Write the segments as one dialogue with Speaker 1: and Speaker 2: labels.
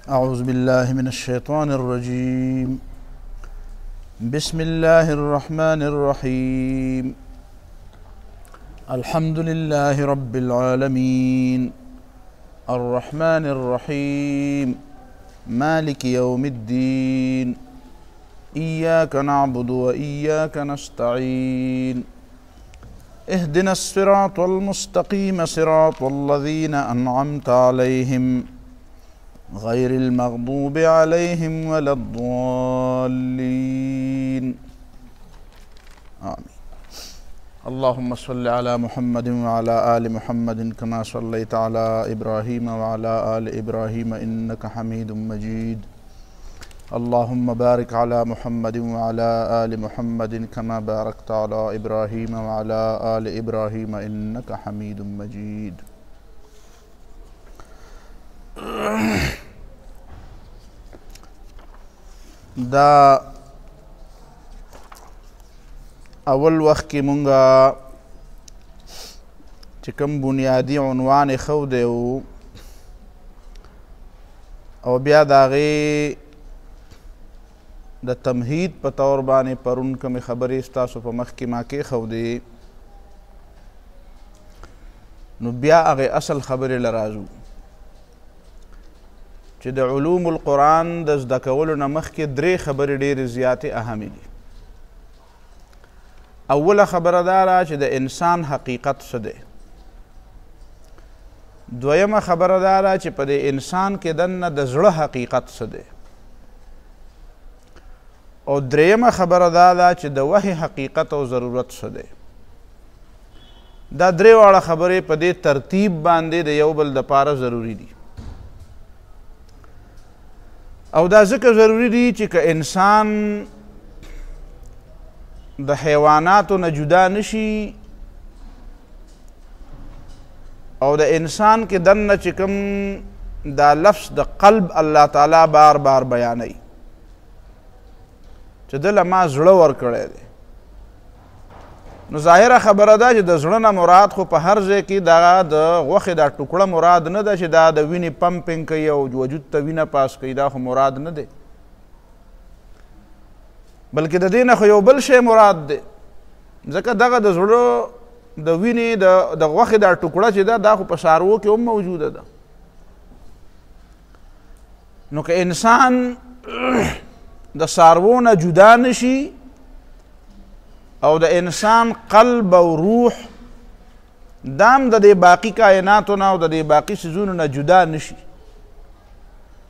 Speaker 1: أعوذ بالله من الشيطان الرجيم بسم الله الرحمن الرحيم الحمد لله رب العالمين الرحمن الرحيم مالك يوم الدين إياك نعبد وإياك نستعين اهدنا الصراط المستقيم صراط الذين أنعمت عليهم غير المغضوب عليهم ولا الضالين آمين اللهم صل على محمد وعلى آل محمد كما صليت على إبراهيم وعلى آل إبراهيم إنك حميد مجيد اللهم بارك على محمد وعلى آل محمد كما باركت على إبراهيم وعلى آل إبراهيم إنك حميد مجيد دا اول وخت کې مونږه چې کوم بنیادي عنوان ښودی و او بیا د هغې د تمهید په طور باندې پرون کومې خبرې ستاسو په مخ کې ما کېښودې نو بیا هغې اصل خبرې له راځو چې د علوم القرآن د زده کولو نه مخکې درې خبرې ډېرې زیاتې اهمې دي اوله خبره دا ده چې د انسان حقیقت څه دی دویمه خبره دا ده چې په دې انسان کې دننه د زړه حقیقت څه دی او دریمه خبره دا ده چې د وحی حقیقت او ضرورت څه دی دا درې واړه خبرې په دې ترتیب باندې د یو بل دپاره ضروري دي او دا ځکه ضروری دي چې که انسان د حیواناتو نه جدا نشي او د انسان کې دننه چې کوم دا لفظ د قلب الله تعالی بار بار بیانوي چې دله ما زړه ورکړی دی نو ظاهره خبره ده چې د زړه نه مراد خو په هر ځای کې دا د غوښې دا ټوکړه مراد نه ده چې دا د وینې پمپینګ کوي او وجود ته وینه پاس کوي دا خو مراد نه دی بلکې د دې نه خو یو بل شی مراد دی ځکه دغه د زړه د وینې د غوښې دا ټوکړه چې ده دا خو په څاروو کې هم موجوده ده نو که انسان د څاروو نه جدا نشي او د انسان قلب او روح دام د دې باقی کائناتو نه او د دې باقی څیزونو نه جدا نشي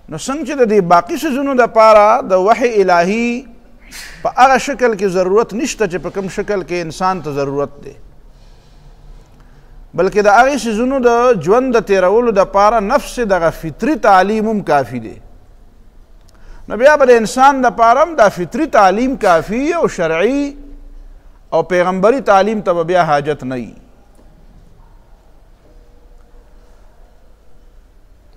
Speaker 1: نو څنګه چې د دې باقی څیزونو دپاره د وحی الهي په هغه شکل کې ضرورت نشته چې په کوم شکل کې انسان ته ضرورت دی بلکې د هغې څیزونو د ژوند د تیرولو دپاره نفس دغه فطري تعلیم هم کافي دی نو بیا به د انسان دپاره هم دا فطري تعلیم کافي او شرعي او پیغمبری تعلیم ته بیا حاجت نه وي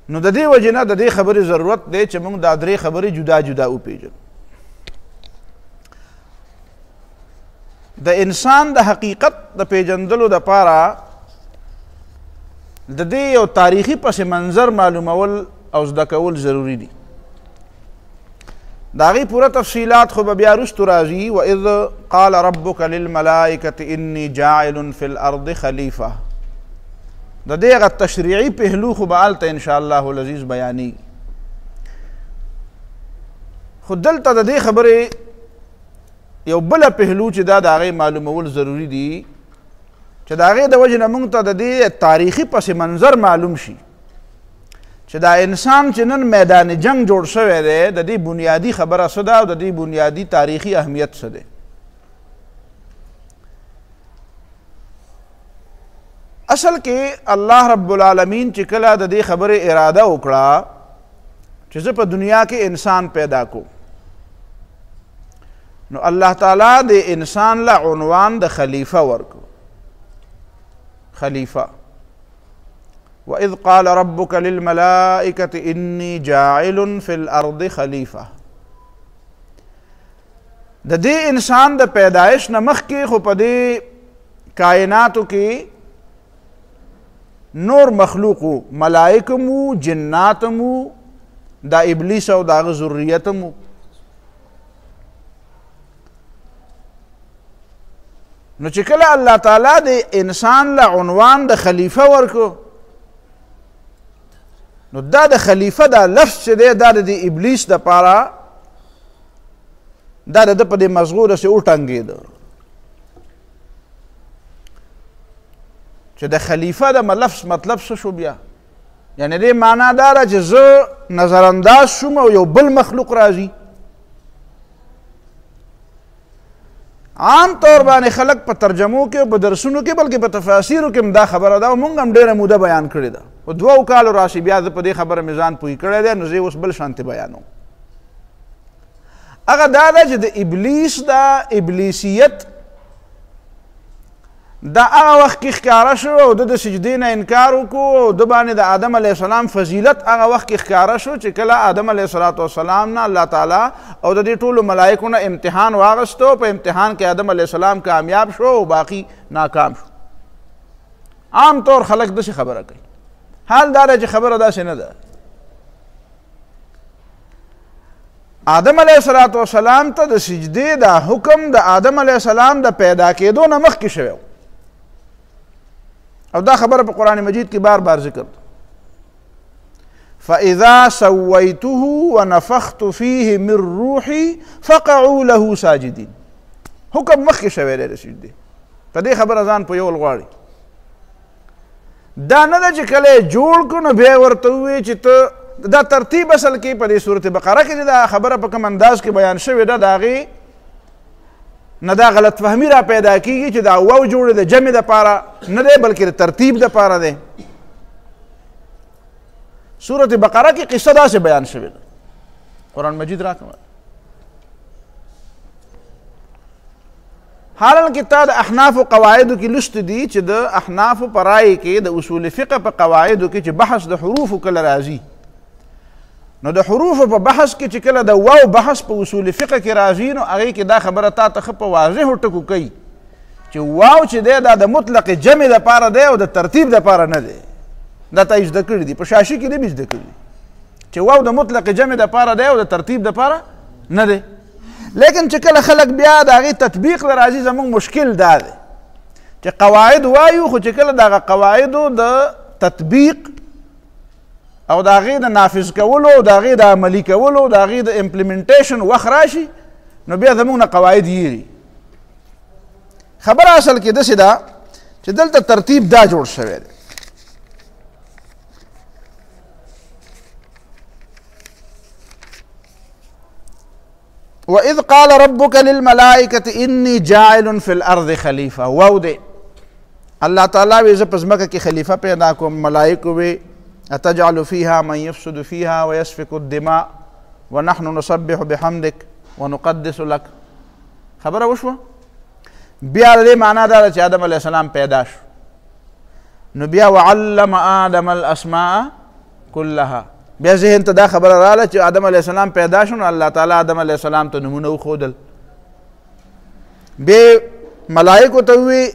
Speaker 1: نو د دې وجې نه د دې خبرې ضرورت دی چې موږ دا درې خبرې جدا جدا وپېژنو د انسان د حقیقت د پیژندلو دپاره د دې یو تاریخي پس منظر معلومول او زده کول ضروري دي د هغې پوره تفصیلات خو به بیا رستو راځي واذ قال ربک للملائکة انی جاعل فی الارض خلیفه د دې هغه تشریعي پهلو خو به هلته انشاءالله العزیز بیانیږي خو دلته د دې خبرې یو بله پهلو چې دا د هغې معلومول ضروري دي چې د هغې د وجې نه موږ ته د دې تاریخي پس منظر معلوم شي چې دا انسان چې نن میدان جنگ جوړ شوی دی د دې بنیادی خبره څه ده او د دې بنیادی تاریخي اهمیت څه دی اصل کې الله رب العالمین چې کله د دې خبرې اراده وکړه چې زه په دنیا کې انسان پیدا کوم نو الله تعالی د انسان له عنوان د خلیفه ورکو خلیفه وَإِذْ قَالَ رَبُّكَ لِلْمَلَائِكَةِ إِنِّي جَاعِلٌ فِي الْأَرْضِ خَلِيفَةً د دې انسان د پیدایش نه مخکې خو په دې کائناتو کې نور مخلوق وو، ملائکه مو، جنات مو، دا ابلیس او دا هغه ذریت مو. نو چې کله الله تعالی د انسان له عنوان د خلیفه ورکو، نو دا د خلیفه دا لفظ چې دی دا د ابلیس دپاره دا د ده په دې مزغو داسې وټنګېده چې د خلیفه د لفظ مطلب څه شو بیا. یعنې دې معنا دا ده چې زه نظرانداز شوم او یو بل مخلوق راځي. عام طور باندې خلک په ترجمو کې او په درسونو کې بلکې په تفاسیرو کې هم دا خبره ده او موږ هم ډېره موده بیان کړې ده. په 2 کالو راشي بیا زه په دې خبره مې ځان پوه کړی دی، نو زه اوس بل شانتې بیانوم. هغه دا ده چې د ابلیس دا ابلیسیت دا هغه وخت کې ښکاره شو او د سجدې نه انکار وکړو او د باندې د آدم علیه السلام فضیلت هغه وخت کې ښکاره شو چې کله آدم علیه السلام نه الله تعالی او د دې ټولو ملایکو نه امتحان واغستو. په امتحان کې آدم علیه السلام کامیاب شو او باقي ناکام شو. عام طور خلک داسې خبره کوي، حال دا دی چې خبره داسې نه ده. آدم علیه السلام ته د سجدې دا حکم د آدم علیه السلام د پیدا کېدو نه مخکې شوی او دا خبره په قرآن مجید کې بار بار ذکر ده. فَإِذَا سَوَّيْتُهُ وَنَفَخْتُ فِيهِ مِنْ رُوحِي فَقَعُوا لَهُ سَاجِدِينَ. حکم مخکې شوی دی د سجدې. په دې خبره ځان پوهول غواړي. دا نه ده چې کله یې جوړ کړو نو بیا یې ورته ووایي چې ته دا ترتیب اصل کې په دې صورت بقره کې دا خبره په کوم انداز کې بیان شوې ده، د هغې نه دا غلط فهمي را پیدا کیږي چې دا واو جوړ د جمع دپاره نه دی بلکې د ترتیب دپاره دی. سورت بقره کې قصه داسې بیان شوې ده. قرآن مجید راکړه حالانکه تا د احنافو قواعدو کې لوستي دي چې د احنافو په رایې کې د اصول فقه په قواعدو کې چې بحث د حروفو کله راځي، نو د حروفو په بحث کې چې کله د واو بحث په اصول فقه کې راځي نو هغې کې دا خبره تا ته ښه په واضحو ټکو کوي چې واو چې دی دا د مطلق جمع دپاره دی او د ترتیب دپاره نه دی. دا تا یې زده کړي دي، په شاشي کې دې مې زده کړي چې واو د مطلق جمع دپاره دی او د ترتیب دپاره نه دی. لیکن چې کله خلک بیا د هغې تطبیق له راځي زموږ مشکل دا دی چې قواعد وایو خو چې کله د هغه قواعدو د تطبیق او د هغې د نافذ کولو او د هغې د عملي کولو د هغې د امپلیمنټیشن وخت راشي نو بیا زموږ نه قواعد یېري. خبره اصل کې داسې ده چې دلته ترتیب دا جوړ شوی دی. وَإِذْ قَالَ رَبُّكَ لِلْمَلَائِكَةِ إِنِّي جَاعِلٌ فِي الْأَرْضِ خَلِيفَةً. واو دی الله تعالی وی زه په ځمکه کې خلیفه پیدا کوم. ملائکو وی أتجعل فيها من يفسد فيها ويسفك الدماء ونحن نسبح بحمدك ونقدس لك. خبره وشوه. بیا دې معنا دا ده چې آدم علیه السلام پیدا شو نو بیا وعلم آدم الاسماء كلها. بیا ذهن ته دا خبره راغله چې آدم علیه السلام پیدا شو نو الله تعالی آدم علیه السلام ته نومونه وښودل. بیا ملائکو ته ووی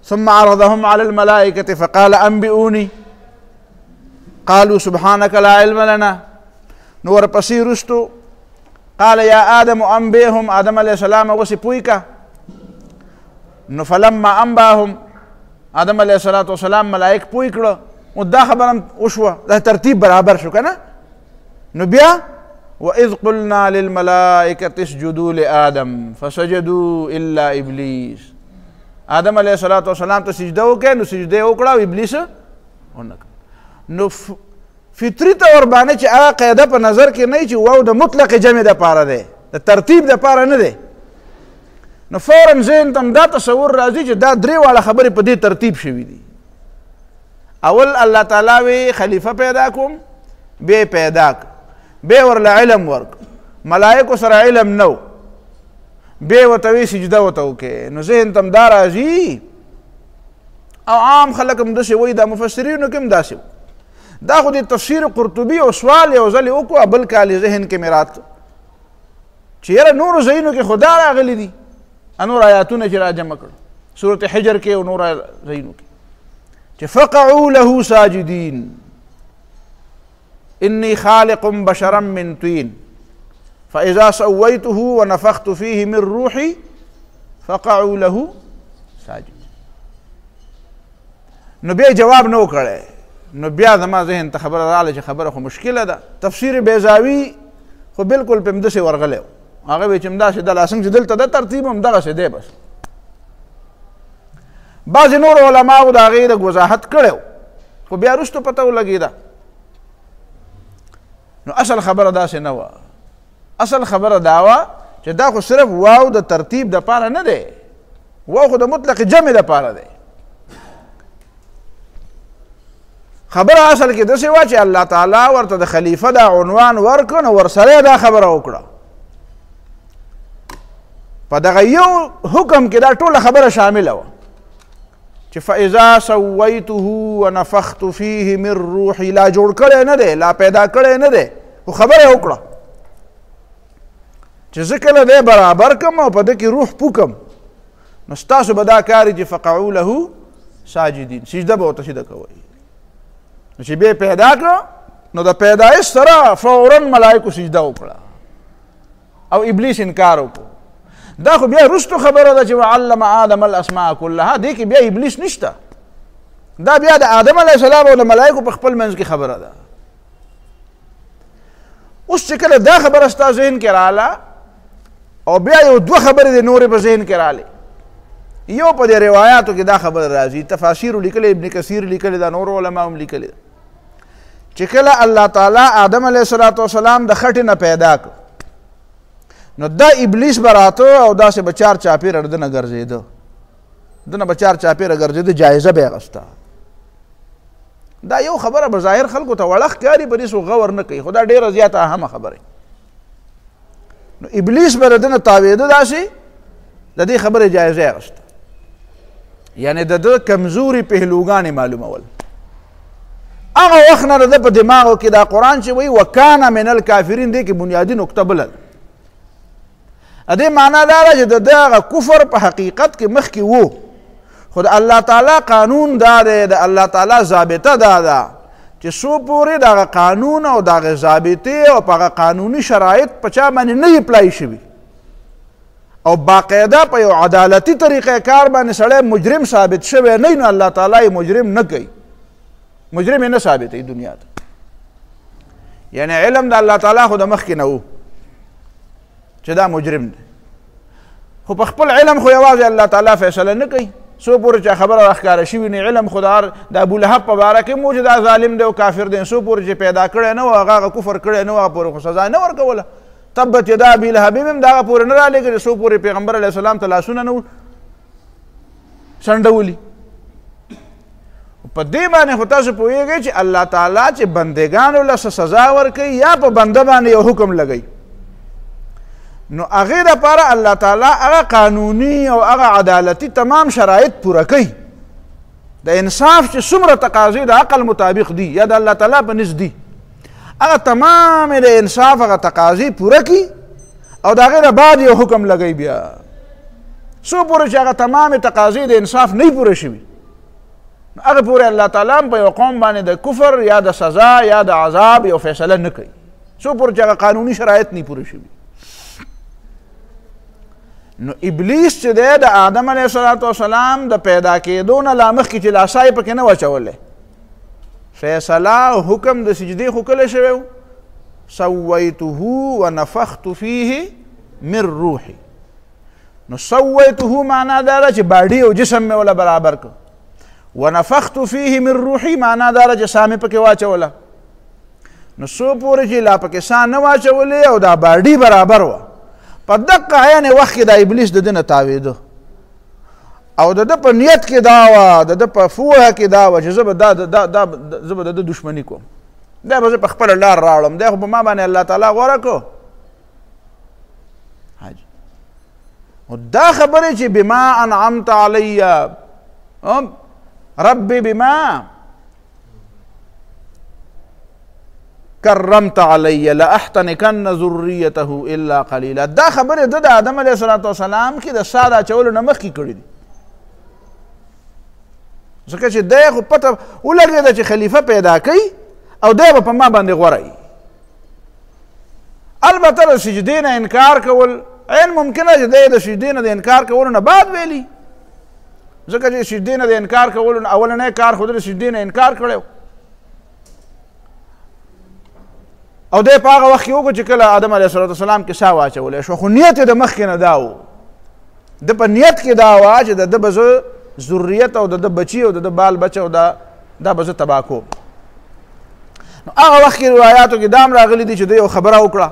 Speaker 1: ثم عرضهم على الملائکة فقال انبئوني قالوا سبحانك لا علم لنا. نو ورپسې رستو قال یا آدم انبئهم، آدم علیه السلام غوسې پوی کا. نو فلما انباهم آدم علیه السلام ملائک پوی کړه او دا خبره هم وشوه، دا ترتیب برابر شو که نه. نو بیا وَإِذْ قُلْنَا لِلْمَلَائِكَةِ اسْجُدُوا لِآدَمَ فَسَجَدُوا إِلَّا إِبْلِيسَ. آدم علیه السلام ته سجده وکړه نو سجده یې وکړه او ابلیس ونه کړه. نو فطري طور باندې چې هغه قاعده په نظر کې نه وي چې واو د مطلق جمع دپاره دی، د ترتیب دپاره نه دی، نو فوراً ذهن ته دا تصور راځي چې دا درې واړه خبرې په دې ترتیب شوي دي. اول الله تعالی وی خلیفه پیدا کوم، بیا پیدا ک، بیا ورله علم ورک، ملائکو سره علم نو، بیا ورته وی سجده ورته وکړې. نو ذهن ته هم دا راځي او عام خلک هم داسې وایي، دا مفسرینو کې هم داسې دا خو د تفسیر قرطبي او سوال یو ځلې وکړو بل کال ذهن کې مې راته چې یاره نورو ځایونو کې خدا راغلی دي نور آیاتونه چې را جمع کړو سورت حجر کې او نور ځایونو کې چې فقعوا له ساجدین انی خالق بشرا من طین فاذا سویته ونفخت فیه من روحی فقعوا له ساجدین. نو بیا جواب نو کړی نو بیا زما ذهن ته خبره راغله چې خبره خو مشکله ده. تفسیر بیضاوي خو بالکل په همداسې ورغلی و هغه وایي چې همداسې ده لا څنګه چې دلته ده ترتیب هم دغسې دی. بس بعضې نور علماو د هغې لږ وضاحت کړی و خو بیا وروستو پته ولګېده. نو اصل خبره داسې نه وه. اصل خبره دا وه چې دا خو صرف واو د ترتیب دپاره نه دی واو خو د مطلق جمع دپاره دی. خبره اصل کې داسې وه چې الله تعالی ورته د خلیفه دا عنوان ورکړ نو ورسره دا خبره وکړه. په دغه یو حکم کې دا ټوله خبره شامله وه چې فاذا سویته ونفخت فیه من روحی لا جوړ کړی نه دی لا پیدا کړی نه دی خو خبره یې وکړه چې زه کله دی برابر کم او په ده کې روح پوکم نو ستاسو به دا کار چې فقعوا له ساجدین سجده به ورته سیده کوئ. نو چې بیا پیدا کړه نو د پیدایش سره فورا ملایکو سجده وکړه او ابلیس انکار وکړو. دا خو بیا رستو خبره ده چې وعلم آدم الاسماء كلها دې کې بیا ابلیس نشته. دا بیا د آدم علیه السلام او د ملایکو په خپل منځ کې خبره ده. اوس چې کله دا خبره ستا ذهن کې راغله او بیا یو دوه خبرې د نورې په ذهن کې راغلې. یو په دې روایاتو کې دا خبره راځي تفاسیر لیکلې ابن کثیر لیکلې دا نور علما هم لیکلې چې کله الله تعالی آدم علیه السلام د خټې نه پیدا کړ نو دا ابلیس به راته او داسې به چار چاپېره د نه ګرځېده د نه به چار چاپېره ګرځېده جایزه به یې اخسته. دا یو خبره به ظاهر خلکو ته وړه ښکاري په دې څوک غور نه کوي خو دا ډېره زیاته اهمه خبره. نو ابلیس به د ده نه تاوېده داسې د دې خبرې جایزه یې اخسته یعنې د ده کمزوري پهلوګانې معلومول. هغه وخت نه د ده په دماغو کې دا قرآن چې وایي وکانه من الکافرین دې کې بنیادي نکته بله ده. ا دې معنا دا ده چې د ده هغه کفر په حقیقت کې مخکې و خو د الله تعالی قانون دا دی د الله تعالی ضابطه دا ده چې څو پورې د هغه قانون او د هغې ضابطې او په هغه قانوني شرایط په چا باندې نه وي اپلای شوي او باقاعده په یو عدالتي طریقه کار باندې سړی مجرم ثابت شوی نه نو الله تعالی یې مجرم نه کوي مجرم یې نه ثابتوي دنیا ته. یعنی علم د الله تعالی خو د مخکې نه و چې دا مجرم دی خو په خپل علم خو یوازې الله تعالی فیصله نه کوي. څو پورې چې خبره راښکاره شوي نه علم خو د ابولهب په باره کې مو چې دا ظالم دی او کافر دی څو پورې چې پیدا کړی نه و هغه کفر کړی نه و هغه پورې خو سزا نه ورکوله. تبت یدا ابي لهب هم دا هغه پورې نه رالېږي څو پورې پیغمبر علیه السلام ته لاسونه نه سنډولي. په دې باندې خو تاسو پوهېږئ چې الله تعالی چې بندګانو له څه سزا ورکوي یا په بنده باندې یو حکم لګوي نو هغې دپاره الله تعالی هغه قانوني او هغه عدالتي تمام شرایط پوره کوي. د انصاف چې څومره تقاضې د عقل مطابق دي یا د الله تعالی په نزد دي هغه تمام د انصاف هغه تقاضې پوره کړي او د هغې نه بعد یو حکم لګوي. بیا څو پورې چې هغه تمام تقاضې د انصاف نه پوره شوي هغه پورې الله تعالی هم په یو قوم باندې د کفر یا د سزا یا د عذاب یو فیصله نه کوي څو پورې چې هغه قانوني شرایط نه پوره شوي. نو ابلیس چې دی د آدم علیه السلام د پیدا کېدو نه لا مخکې چې لاسای پکې نه واچولی فیصله او حکم د سجدې خو کله شوی و سویته ونفخت فیه من روحي. نو سویته معنا دا ده چې باډي او جسم مې وله برابر کړ. ونفخت فیه من روحي معنا دا ده چې ساه مې پکې واچوله. نو څو پورې چې لا پکې ساه نه واچولې او دا باډي برابر وه په دقه عین وخت کې دا ابلیس د ده نه تاوېده او د ده په نیت کې دا وه د ده په فوهه کې دا وه چې زه به د ده دشمني کوم دا به زه په خپله لار راوړم دی خو په ما باندې الله تعالی غوره کړو. دا خبرې چې بما انعمت علی رب بما کرمت علی لاحتنکن ذریته الا قلیلا. دا خبرې د آدم علیه السلام کې د سا د اچولو نه مخکې کړي دي، ځکه چې دی خو پته ولګېده چې خلیفه پیدا کوي او دی به په ما باندې غوره وي. البته د سجدې نه انکار کول عین ممکنه چې دی د سجدې نه د انکار کولو نه بعد ویلي، ځکه چې سجدې نه د انکار کولو نه اولنی کار خو د سجدې نه انکار کړی او دی په هغه وخت کې وکړو چې کله آدم علیه السلام کې سا واچولی شو، خو نیت یې د مخکې نه دا و، د په نیت کې دا وه چې د ده به زه ذریت او د ده بچي او د ده بال بچه او دا به زه تباه کوم. نو هغه وخت کې روایاتو کې دا هم راغلي دي چې دوی یو خبره وکړه،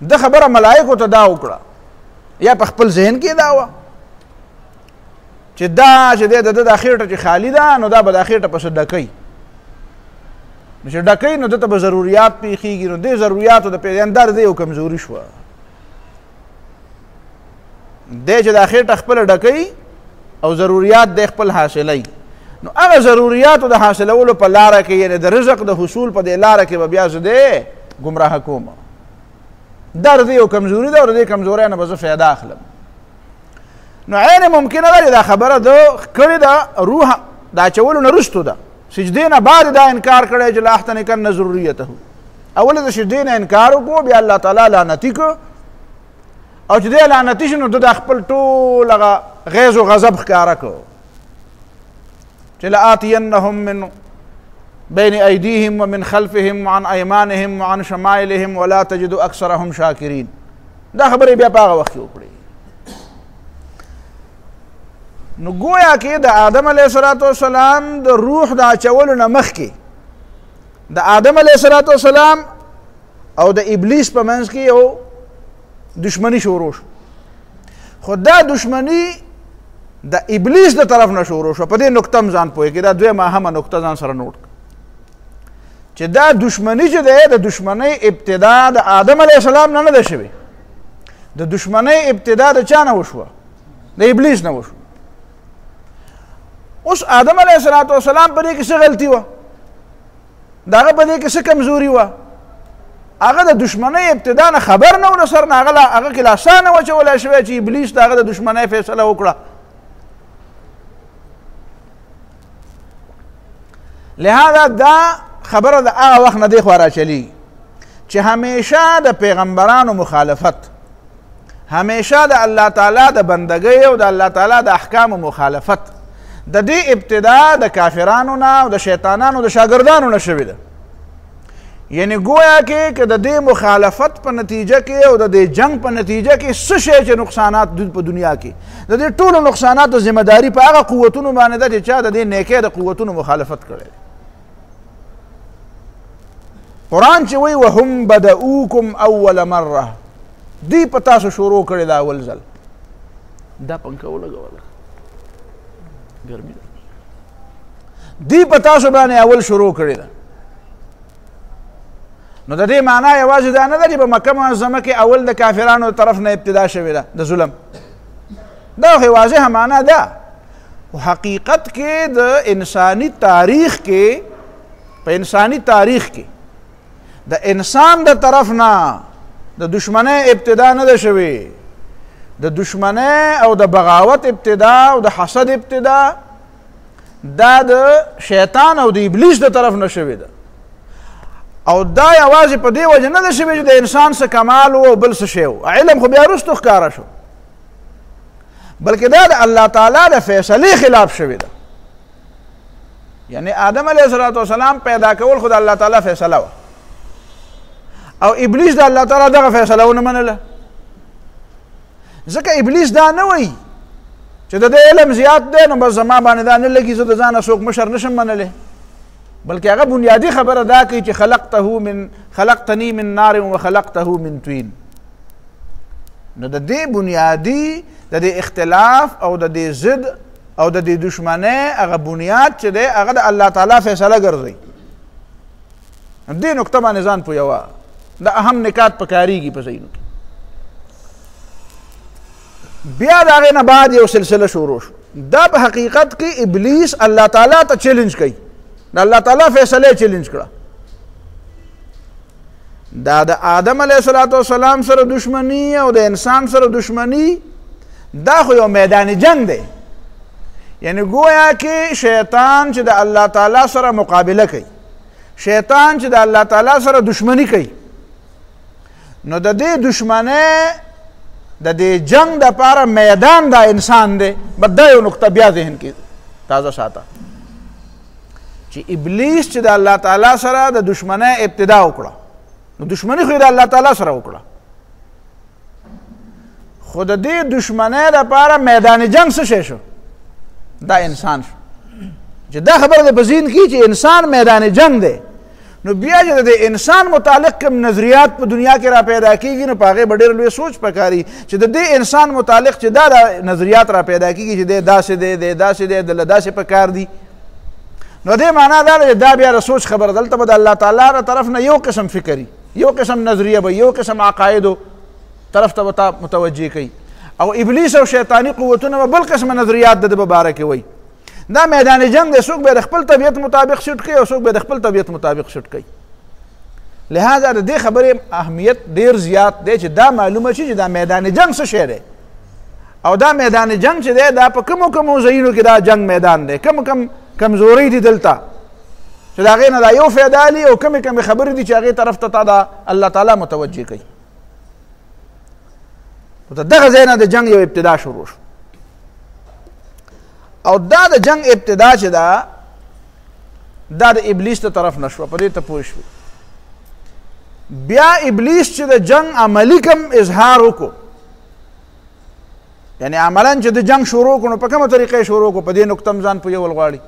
Speaker 1: د خبره ملایکو ته دا وکړه یا په خپل ذهن کې دا وه چې دا چې دی د ده دا خېټه چې خالي ده نو دا به دا خېټه پسې ډکوي، نو چې ډکوي نو ده ته به ضروریات پیښېږي، نو دې ضروریاتو د پیژندار دی یو کمزوري شوه، دی چې دا خېټه خپله ډکوي او ضروریات دی خپل حاصلوي، نو هغه ضروریاتو د حاصلولو په لاره کې یعنې د رزق د حصول په دې لاره کې به بیا زه دی ګمراه کوم. دا د دې یو کمزوري ده او د دې کمزورۍ نه به زه فایده اخلم. نو عین ممکنه ده چې دا خبره ده کړې ده روح د اچولو نه وروستو ده، سجدې نه بعد دا انکار کړی چې لاحتنکن ذریته، اول د سجدې نه انکار وکړو بیا الله تعالی لعنتي کړو او چې دی لعنتي شو نو ده د خپل ټول هغه غیظ و غضب ښکاره کړو چې لآتینهم من بین ایدیهم ومن خلفهم وعن ایمانهم وعن شمائلهم ولا تجد اکثرهم شاکرین. دا خبرې بیا په هغه وخت کې وکړې. نو گویا کې د آدم علیه السلام د روح د اچولو نه مخکې د آدم علیه السلام او د ابلیس په منځ کې یو دشمنی شروع شو، خو دا دشمنی د ابلیس د طرف نه شروع شو. په دې نقطه هم ځان پوهېږي، دا دویمه اهمه نقطه ځان سره نوټ کړه چې دا دشمنی چې دی د دشمنۍ ابتدا د آدم علیه السلام نه ده شوې، د دشمنۍ ابتدا د چا نه وشوه؟ د ابلیس نه وشوه. اوس آدم علیه السلام په دې کې څه غلطي وه؟ د هغه په دې کې څه کمزوري وه؟ هغه د دشمنۍ ابتدا نه خبر نه و، سر نه هغه کې لاسا نه واچولی شوی چې ابلیس د هغه د دشمنۍ فیصله وکړه. لہذا دا خبره د هغه وخت نه دی خوا راچلیږي چې همیشه د پیغمبرانو مخالفت، همیشه د الله تعالی د بندګۍ او د الله تعالی د احکامو مخالفت د دې ابتدا د کافرانو نه او د شیطانانو د شاګردانو نه شوې ده. یعنی گویا کې که د دې مخالفت په نتیجه کې او د دې جنگ په نتیجه کې څه شی چې نقصانات دي په دنیا کې، د دې ټولو نقصاناتو ذمه داري په هغه قوتونو باندې ده چې چا د دې نیکۍ د قوتونو مخالفت کړی. قرآن چې وایي وهم بدؤوکم اول مره، دی په تاسو شروع کړی دا اول ځل. دا پنکه ولګوله ګرمي ده، دی په تاسو باندې اول شروع کړی ده. نو د دې معنا یوازې دا نه ده چې په مکه معظمه کې اول د کافرانو طرف نه ابتدا شوې ده د ظلم، دا خو واضحه معنا ده. خو حقیقت کې د انساني تاریخ کې، په انساني تاریخ کې د انسان د طرف نه د دشمنۍ ابتدا نه ده شوې، د دشمنۍ او د بغاوت ابتدا او د حسد ابتدا دا د شیطان او د ابلیس د طرف نه شوې ده. او دا یوازې په دې وجه نه ده شوې چې د انسان څه کمال و او بل څه شی و، علم خو بیا وروستو ښکاره شو، بلکې دا د الله تعالی د فیصلې خلاف شوې ده. یعنی آدم علیه السلام پیدا کول خو د الله تعالی فیصله وه او ابلیس د الله تعالی دغه فیصله ونه منله، ځکه ابلیس دا نه وایي چې د دې علم زیات دی نو بس زما باندې دا نه لګي زه د ځانه څوک مشر نشم منلی، بلکې هغه بنیادي خبره دا کوي چې خلقتنی من نار وخلقته من طین. نو د دې بنیادي د دې اختلاف او د دې ضد او د دې دشمنۍ هغه بنیاد چې دی هغه د الله تعالی فیصله ګرځوي. دې نقطه باندې ځان پوهوه، دا اهم نکات پکاریږي په ذهنو کې. بیا د هغې نه بعد یو سلسله شروع شو. دا په حقیقت کې ابلیس الله تعالی ته چیلنج کوي، د الله تعالی فیصله چیلنج کړه دا د آدم علیه السلام سره دشمنی او د انسان سره دشمنی دا خو یو میدان جنگ دی. یعنی گویا کې شیطان چې د الله تعالی سره مقابله کوي، شیطان چې د الله تعالی سره دشمنی کوي، نو د دې دشمنۍ د دې جنگ د پاره میدان دا انسان دی. بس دا یو نقطه بیا ذهن کې تازه ساته چې ابلیس چې د الله تعالی سره د دشمنۍ ابتدا وکړه، نو دشمنی خو د الله تعالی سره وکړه، خو د دې دشمنۍ دپاره میدان جنگ څه شی شو؟ دا انسان شو. چې دا خبره د په ذهن کې چې انسان میدان جنگ دی، نو بیا چې د انسان متعلق کوم نظریات په دنیا کې را پیدا کېږي، نو په هغې به ډېر لوی سوچ پکاري چې د دې انسان متعلق چې دا نظریات را پیدا کېږي چې دی داسې دی، دی داسې دی، دله داسې پکار دي، نو دې معنا دا ده چې دا بیا د سوچ خبره. دلته به د الله تعالی له طرف نه یو قسم فکري، یو قسم نظریه به، یو قسم عقایدو طرف ته به متوجه کوي، او ابلیس او شیطانی قوتونه به بل قسمه نظریات د ده په باره کې وایي. دا میدان جنگ دی، څوک به د خپل طبیعت مطابق شوټ کوي او څوک به د خپل طبیعت مطابق شوټ کوي. لہذا د دې خبرې اهمیت ډېر زیات دی چې دا معلومه شي چې دا میدان جنگ څه شی دی، او دا میدان جنگ چې دی دا په کومو کومو ځایونو کې دا جنگ میدان دی، کوم کمزورۍ دي دلته چې د هغې نه دا یو فایده الي، او کومې خبرې دي چې هغې طرف ته تا دا الله تعالی متوجه کوي. د دغه ځای نه د جنگ یو ابتدا شروع شو، او دا د جنگ ابتدا چې دا د ابلیس ته طرف نه شوه. په دې ته پوه شوي. بیا ابلیس چې د جنگ عملي کم اظهار وکړو، یعنی عملا چې د جنگ شروع کړو، نو په کومه طریقه شروع کړو؟ په دې نقطه هم ځان پوهول غواړي.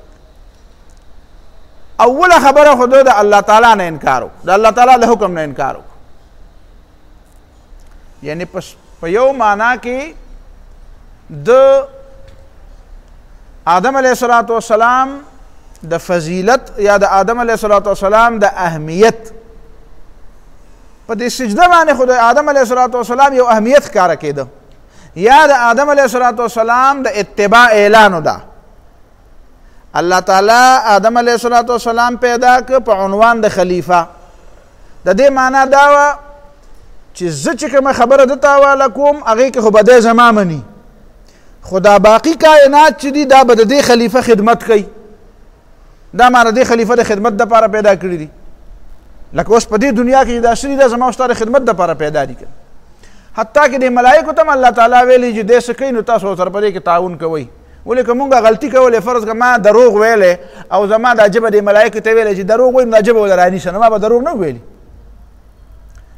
Speaker 1: اوله خبره خو د الله تعالی نه انکار وکړو، د الله تعالی د حکم نه انکار وکړو. یعنی په یو معنا کې د آدم علیه السلام د فضیلت یا د آدم علیه السلام د اهمیت په دې سجده باندې خو د آدم علیه السلام یو اهمیت ښکاره کېده، یا د آدم علیه السلام د اتباع اعلان ده. الله تعالی آدم علیه السلام پیدا که په عنوان د خلیفه. د دې معنا دا وه چې زه چې کومه خبره دته حواله کوم هغې کې خو به دی زما مني، خو دا باقي کائنات چې دي دا به د دې خلیفه خدمت کوي. دا معنی دې خلیفه د خدمت دپاره پیدا کړي دي، لکه اوس په دې دنیا کې دا شوي دا زما او ستا د خدمت دپاره پیدا دي. حتی کې د ملایکو ته هم الله تعالی ویلي چې دی څه کوي نو تاسو ورسره په دې کې تعاون کوئ. ولې که مونږ غلطي کولی، فرض که ما دروغ ویلی او زما دا ژبه د ملایکو ته ویلی چې دروغ ویم، دا ژبه ول رانیسه، نو ما به دروغ نه ویلي.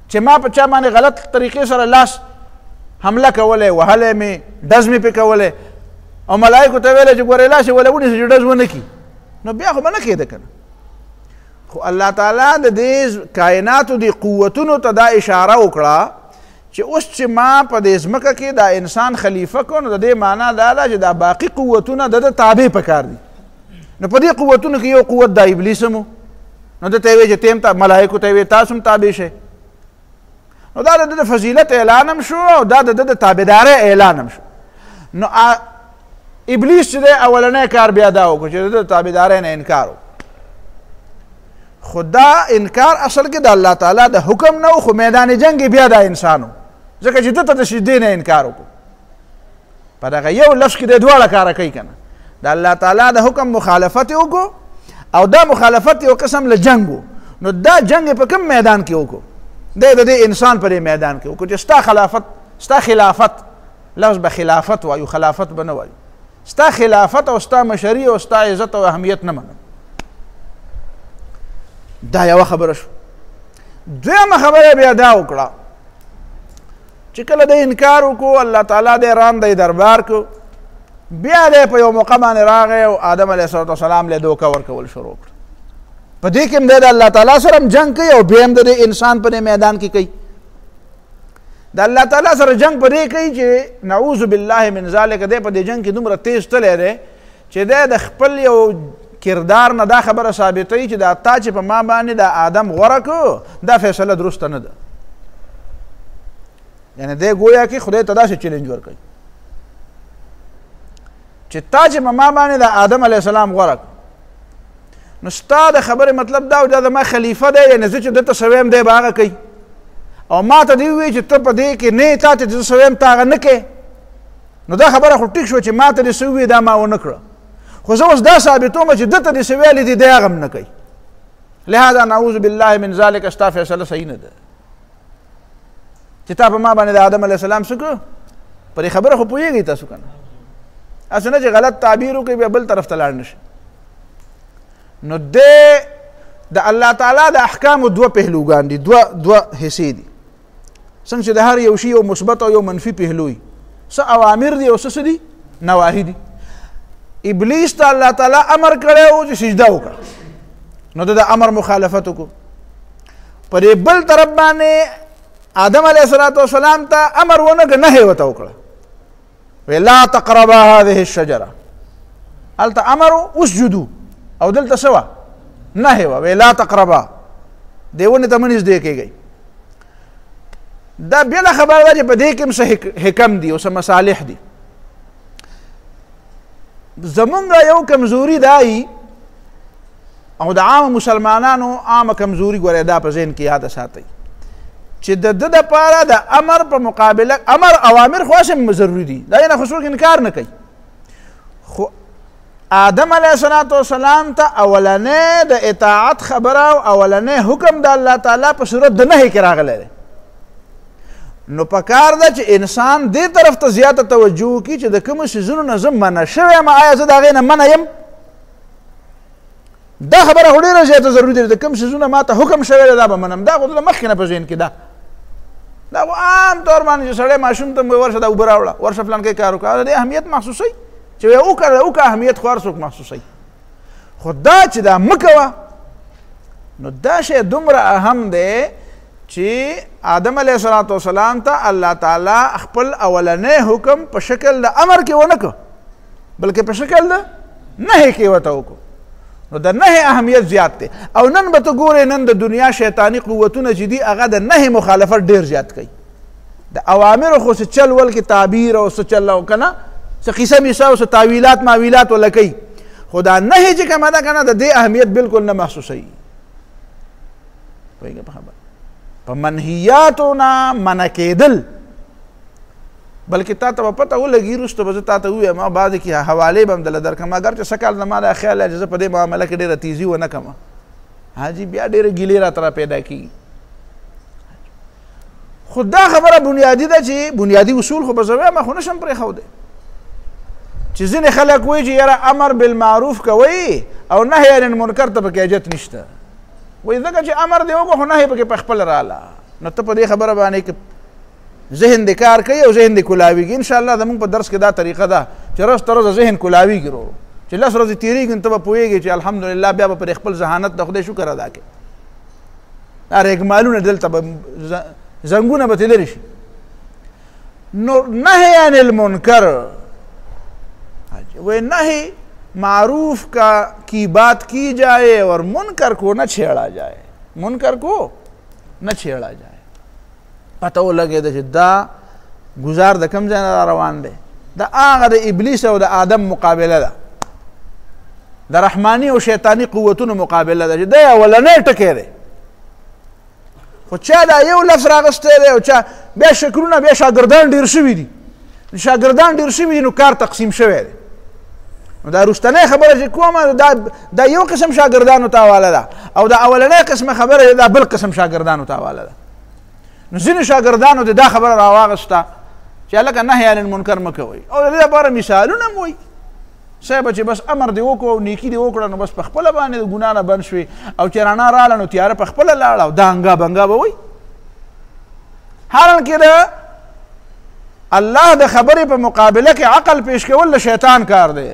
Speaker 1: چې ما په چا باندې غلط طریقې سره لاس حمله کولی، وهلی مې، ډز مې پې کولی، او ملایکو ته ویلی چې ګورې لاس یې وله ونیسه چې ډز ونه کړي، نو بیا خو به نه کېده که نه. خو الله تعالی د دې کائناتو د قوتونو ته دا اشاره وکړه چې اوس چې ما په دې ځمکه کې دا انسان خلیفه کړو، نو د دې معنا دا ده چې دا باقي قوتونه د ده تابع پکار دي. نو په دې قوتونو کې یو قوت دا ابلیس هم و، نو ده ته یې ویې چې ته ملایکو ته یې ویې تاسو هم تابع شئ. نو دا د ده د فضیلت اعلان هم شو، او دا د ده د تابعدارۍ اعلان هم شو. نو ابلیس چې دی اولنی کار بیا دا وکړو چې د ده د تابعدارۍ نه انکار وکړو. خو دا انکار اصل کې د الله تعالی د حکم نه و، خو میدان جنگ بیا دا انسان و، ځکه چې ده ته د شدې نه انکار وکړو. په دغه یو لفظ کې دی دواړه کاره کوي که نه، د الله تعالی د حکم مخالفت یې وکړو، او دا مخالفت یو قسم له جنګ و. نو دا جنگ یې په کوم میدان کې وکړو؟ دی د دې انسان په دې میدان کې وکړو چې ستا خلافت، لفظ به خلافت وایو، خلافت به نه وایو، ستا خلافت او ستا مشري او ستا عزت او اهمیت نه منم. دا یوه خبره شو. دویمه خبره بیا دا وکړه چې کله د انکار وکړو، الله تعالی دی راندی دربار کو، بیا دی په یو موقع باندې راغی او آدم علیه السلام له دوکه ورکول شروع کړ. په دې کې هم دی د الله تعالی سره هم جنګ کوي، او بیا هم د انسان په دې میدان کې کوي. د الله تعالی سره جنگ په دې کوي چې نعوذ بالله من ذلک دی په دې جنگ کې دومره تیز تللی دی چې دی د خپل یو کردار نه دا خبره ثابتوي چې دا تا چې په ما باندې دا آدم غوره کړو، دا فیصله درسته نه ده. یعنی دی گویا کې خدای ته داسې چیلنج ورکوي چې تا چې په ما باندې دا آدم علیه السلام غوره کړو، نو ستا د خبرې مطلب دا و دا زما خلیفه دی، یعنې زه چې دته څه ویم دی به هغه کوي. او ما ته دې ووایي چې ته په دې کې نه یې تا ته چې زه څه ویم ته هغه نه کوې نو دا خبره خو ټیک شوه چې ما ته دې څه ووایي دا ما ونه کړه خو زه اوس دا ثابتوم چې ده ته دې څه ویلي دي دی هغه هم نه کوي لهذا نعوذ بالله من ذلک ستا فیصله صحیح نه ده چې تا په ما باندې د آدم علیه السلام څه کړه په دې خبره خو پوهېږئ تاسو که نه هسې نه چې غلط تعبیر وکړئ بیا بل طرف ته لاړ نه شي نو د الله تعالی د احکامو دوه پهلوګان دي دوه حصې دي څنګه چې د هر یو شي یو مثبت او یو منفي پهلو وي څه اوامر دي او څه دي نواهي دي ابلیس ته الله تعالی امر کړی و چې سجده وکړه نو د امر مخالفت وکړو په دې بل طرف باندې آدم علیه السلام ته امر ونه کړ نهی ورته وکړه وی لا تقربا هذه الشجره هلته امر اسجدو او دلته څه وه نهی وه وی لا تقربا دې ونې ته مه نږدې کېږئ دا بله خبره ده چې په دې کې هم څه حکم دي او څه مصالح دي زمونږ یو کمزوري دا وي او د عامو مسلمانانو عامه کمزوري ګورئ دا په ذهن کې یاده ساتئ چې د ده دپاره د امر په مقابله اوامر خو هسې ضروري دي دا یې نه خو څوک انکار نه کوي خو آدم علیه السلام ته اولنی د اطاعت خبره او اولنی حکم د الله تعالی په صورت د نهی کې راغلی دی نو پکار ده چې انسان دې طرف ته زیاته توجه وکړي چې د کومو څیزونو نه زه منع شوی یم آیا زه د هغې نه منع یم دا خبره خو ډېره زیاته ضروري ده د کوم څیزونه ما ته حکم شوی دی دا به منم دا خو د مخکې نه په ذهن کې ده دا خو عام طور باندې چې سړی ماشوم ته ورشه دا اوبه راوړه ورشه فلانکی کار وکړه د دې اهمیت محسوسوي چې وکړه اهمیت خو هر څوک محسوسوي خو دا چې دا مه کوه نو دا شی دومره اهم دی چې آدم علیه السلام ته الله تعالی خپل اولنی حکم په شکل د امر کې ونه کړ بلکې په شکل د نهی کې ورته وکړو نو د نهی اهمیت زیات دی او نن به ته ګورې نن د دنیا شیطاني قوتونه چې دي هغه د نهی مخالفت ډېر زیات کوي د اوامرو خو څه چل ول کې تعبیر او څه چل او که نه څه قیسه میسه او څه تاویلات ماویلات وله کوي خو دا نهی چې کومه ده که نه د دې اهمیت بالکل نه محسوسوي پوهېږه په خبره په منهیاتو نه منع کېدل بلکې تا ته به پته ولګي وروسته به زه تا ته ووایم او بعضې کې حوالې به هم دله درکړم اگر چې څه کال زما دا خیال دی چې زه په دې معامله کې ډېره تیزي ونه کړم حاجي بیا ډېره ګیلې راته را پیدا کېږي خو دا خبره بنیادي ده چې بنیادي اصول خو به زه وایم خو نشم پرېښودی چې ځینې خلک وایي چې یاره امر بالمعروف کوئ او نهی عن المنکر ته پکې حاجت نشته وایي ځکه چې امر دې وکړو خو نهی پکې په خپله راله نو ته په دې خبره باندې ذهن دې کار کوي او ذهن دې کلاویږي انشاءالله زمونږ په درس کې دا طریقه ده چې ورځ تر ورځه ذهن کلاویږي ورو چې لس ورځې تېرېږي نو ته به پوهېږې چې الحمدلله بیا به پر خپل ذهانت د خدای شکر ادا کړې دا رېګمالونه دلته به زنګونه به تلرې شي نو نهی عن المنکر وہ نہی معروف کی بات کی جائے اور منکر کو نہ چھیڑا جائے منکر کو نہ چھیڑا جائے پتہ لگے دا چې دا گزار د کم ځای نه روان دی دا هغه د ابلیس او د آدم مقابله ده د رحماني او شیطاني قوتونو مقابله ده چې دا اولنی ټکی دی خو چا دا یو لفظ راغستی دی او چا بیا شکلونه بیا شاګردان ډېر شوي دي شاګردان ډېر شوي دي نو کار تقسیم شوی دی نو دا رستنی خبره چې کومه دا یو قسم شاګردانو ته حواله ده او دا اولنی قسمه خبره دا بل قسم شاګردانو ته حواله ده نو ځینې شاګردانو ته دا خبره راواغسته چې هلکه نهی عن المنکر مه کوئ او د دې لپاره مثالونه هم وایي صاحبه چې بس امر دې وکړو او نیکي دې وکړه نو بس په خپله باندې د ګناه نه بند شوې او چې رڼا راغله نو تیاره په خپله لاړه او دا انګا بنګا به وایي حالانکې د الله د خبرې په مقابله کې عقل پیش کول د شیطان کار دی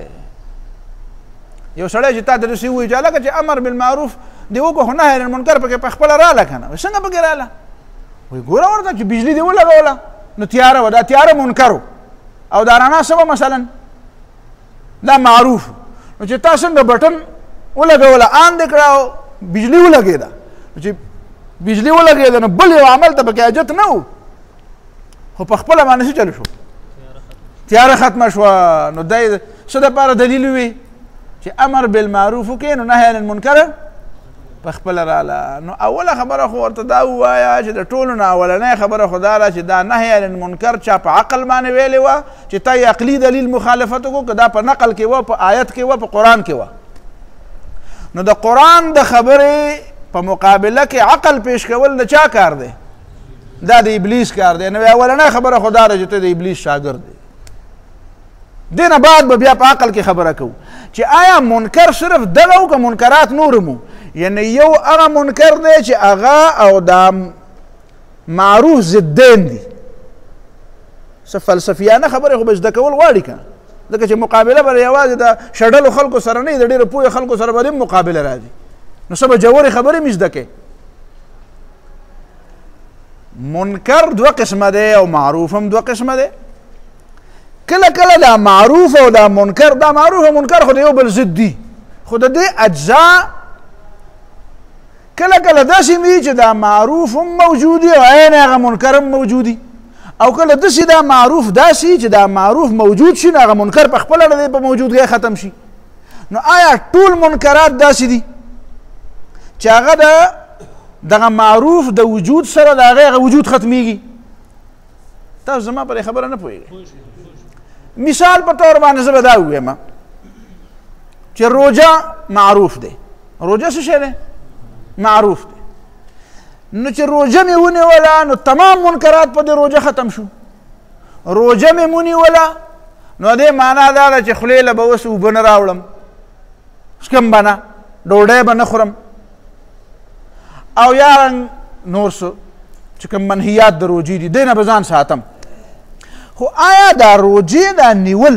Speaker 1: یو سړی چې تا ته داسې ووایي چې هلکه چې امر بالمعروف دې وکړو خو نهی عن المنکر پکې په خپله راله که نه څنګه پکې راله وایي ګوره ورته چې بجلي دې ولګوله نو تیاره وه دا تیاره منکر او دا رڼا څه وه مثلا دا معروف نو چې تا څنګه بټن ولګوله آن دې کړه او بجلي ولګېده نو چې بجلي ولګېده نو بل یو عمل ته پکې حاجت نه و خو په خپله باندې څه چلو شو تیاره ختمه شوه نو دا یې څه دپاره دلیل وي چې امر بالمعروف وکړې نو نهی عن المنکر په خپله راله. نو اوله خبره خو ورته دا ووایه چې د ټولو نه اولنۍ خبره خو دا ده چې دا نهی عن المنکر چا په عقل باندې ویلې وه چې تا یې عقلي دلیل مخالفت وکړو که دا په نقل کې وه، په آیت کې وه، په قرآن کې وه. نو د قرآن د خبرې په مقابله کې عقل پیش کول د چا کار دی؟ دا د ابلیس کار دی. نو اولنۍ خبره خو دا ده چې ته د ابلیس شاګرد دی. دې نه بعد به بیا په عقل کې خبره کوو چې آیا منکر صرف دغه و که منکرات نور هم و؟ یعنی یو هغه منکر دی چې هغه او دا معروف ضدین دي. څه فلسفیانه خبرې خو به زده کول غواړي که نه، ځکه چې مقابله به یوازې د شډلو خلکو سره نه وي، د ډېرو پوهې خلکو سره به هم مقابله راځي. نو څه به جوړې خبرې مې زده کوې. منکر دوه قسمه دی او معروف هم دوه قسمه دی. کله کله دا معروف او دا منکر، دا معروف او منکر خو د یو بل ضد دي، خو د دې اجزا کله کله داسې وي چې دا معروف هم موجود وي او عین هغه منکر هم موجود وي، او کله داسې دا معروف داسې چې دا معروف موجود شي نو هغه منکر په خپله د په موجودګۍ ختم شي. نو آیا ټول منکرات داسې دي چې هغه د دغه معروف د وجود سره د هغه وجود ختمیږي؟ تاسو زما په دې خبره نه پوهېږئ. مثال په طور باندې زه به دا ووایم چې روژه معروف دی. روژه څه شی دی؟ معروف دی. نو چې روژه مې ونیوله نو تمام منکرات په دې روژه ختم شو. روژه مې ونیوله نو دې معنا دا ده چې خولې له به اوس اوبه نه راوړم، څکم به نه، ډوډۍ به نه خورم، او یا نور څه چې کوم منهیات د روژې دي دې نه به ځان ساتم. خو آیا دا روژې دا نیول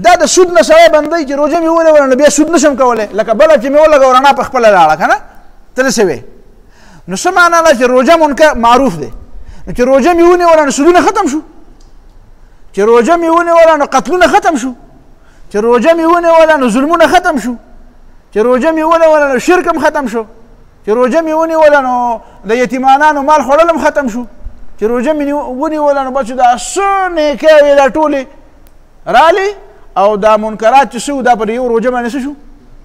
Speaker 1: دا د سود نه سړی بندوي چې روژه مې ونیوله نو بیا سود نشم کولی؟ لکه بله چې مې ولګوه رڼا په خپله لاړه که نه، ته داسې وې. نو څه معنا ده چې روژه منکر معروف دی، نو چې روژه مې ونیوله نو سودونه ختم شو، چې روژه مې ونیوله نو قتلونه ختم شو، چې روژه مې ونیوله نو ظلمونه ختم شو، چې روژه مې ونیوله نو شرک هم ختم شو، چې روژه مې ونیوله نو د یتیمانانو مال خوړل هم ختم شو، چې روژه مې ونیوله نو بچو دا څه نیکۍ وې دا ټولې رالې، او دا منکرات چې څه وو دا په یو روژه باندې څه شو.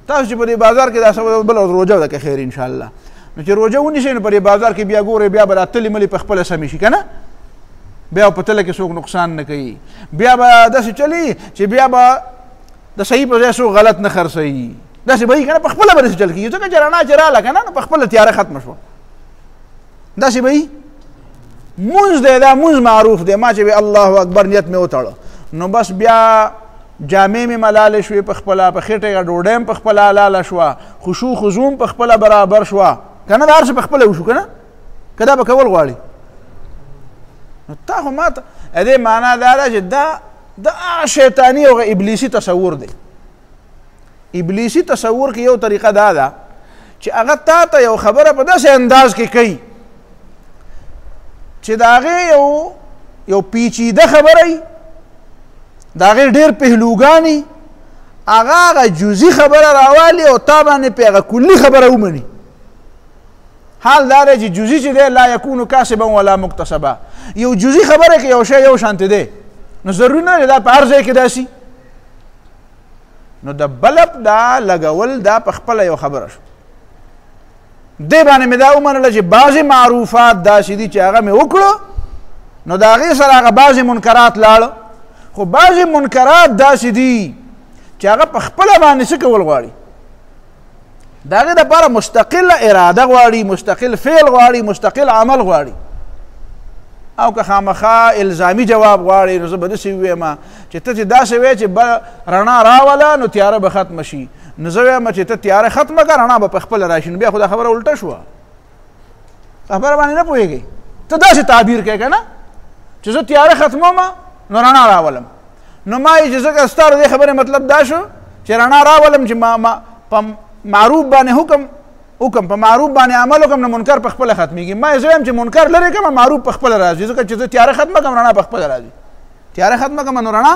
Speaker 1: تاسو چې په دې بازار کې دا څه بله روژه ده که خیر انشاءالله، نو چې روژه ونیسئ نو په دې بازار کې بیا ګورئ بیا به دا تلې ملې په خپله سمې شي که نه، بیا په تله کې څوک نقصان نه کوي، بیا به داسې چلي چې بیا به د صحیح په ځای څوک غلط نه خرڅوي، داسې به وي که نه، په خپله به داسې چل کېږي، ځکه چې رڼا چې راله که نه نو په خپله تیاره ختمه شوه، داسې به وي. مونځ دی دا مونځ معروف دی، ما چې به الله اکبر نیت مې وتړه نو بس بیا جامې مې ملالې شوې په خپله، په خېټه ډوډۍ هم په خپله حلاله شوه، خشوع خضوع هم په خپله برابر شوه که نه، دا هر څه په خپله وشو که نه، که دا به کول غواړي. نو تا خو ما ته دې معنا دا ده چې دا هغه شیطاني او ابلیسي تصور دی. ابلیسي تصور کې یو طریقه دا ده چې هغه تا ته یو خبره په داسې انداز کې کوي چې د هغې یو پیچیده خبره وي، د هغې ډېر پهلوګانې، هغه جزي خبره راوالي او تا باندې پې هغه کلي خبره ومني. حال دا دی چې جزي چې دی لا یکونو کاسبا ولا مکتسبا، یو جزي خبره کې یو شی یو شانتې دی، نو ضروري نه دی دا په هر ځای کې داسي. نو د بلب دا لګول دا په خپله یو خبره شو. دې باندې مې دا ومنله چې بعضې معروفات داسې دي چې هغه مې وکړو نو د هغې سره هغه بعضې منکرات لاړه، خو بعضې منکرات داسې دي چې هغه په خپله باندې څه کول غواړي، د هغې دپاره مستقله اراده غواړي، مستقل فعل غواړي، مستقل عمل غواړي. او که خامخا الزامي جواب غواړي نو زه به داسې ووایم چې ته چې داسې وایې چې رڼا راوله نو تیاره به ختمه شي، نو زه وایم چې ته تیاره ختمه کړه رڼا به په خپله راشي، نو بیا خو دا خبره الټه شوه، خبره باندې نه پوهېږئ. ته داسې تعبیر کوې که نه چې زه تیاره ختموم نو رڼا راولم، نو ما یې چې ځکه ستا د دې خبرې مطلب دا شو چې رڼا راولم چې په معروف باندې حکم په معروف باندې عمل وکړم نو منکر په خپله ختمېږي. ما یې زه وایم چې منکر لرې کړم معروف په خپله راځي، ځکه چې زه تیاره ختمه کړم رڼا په خپله راځي، تیاره ختمه کړم نو رڼا،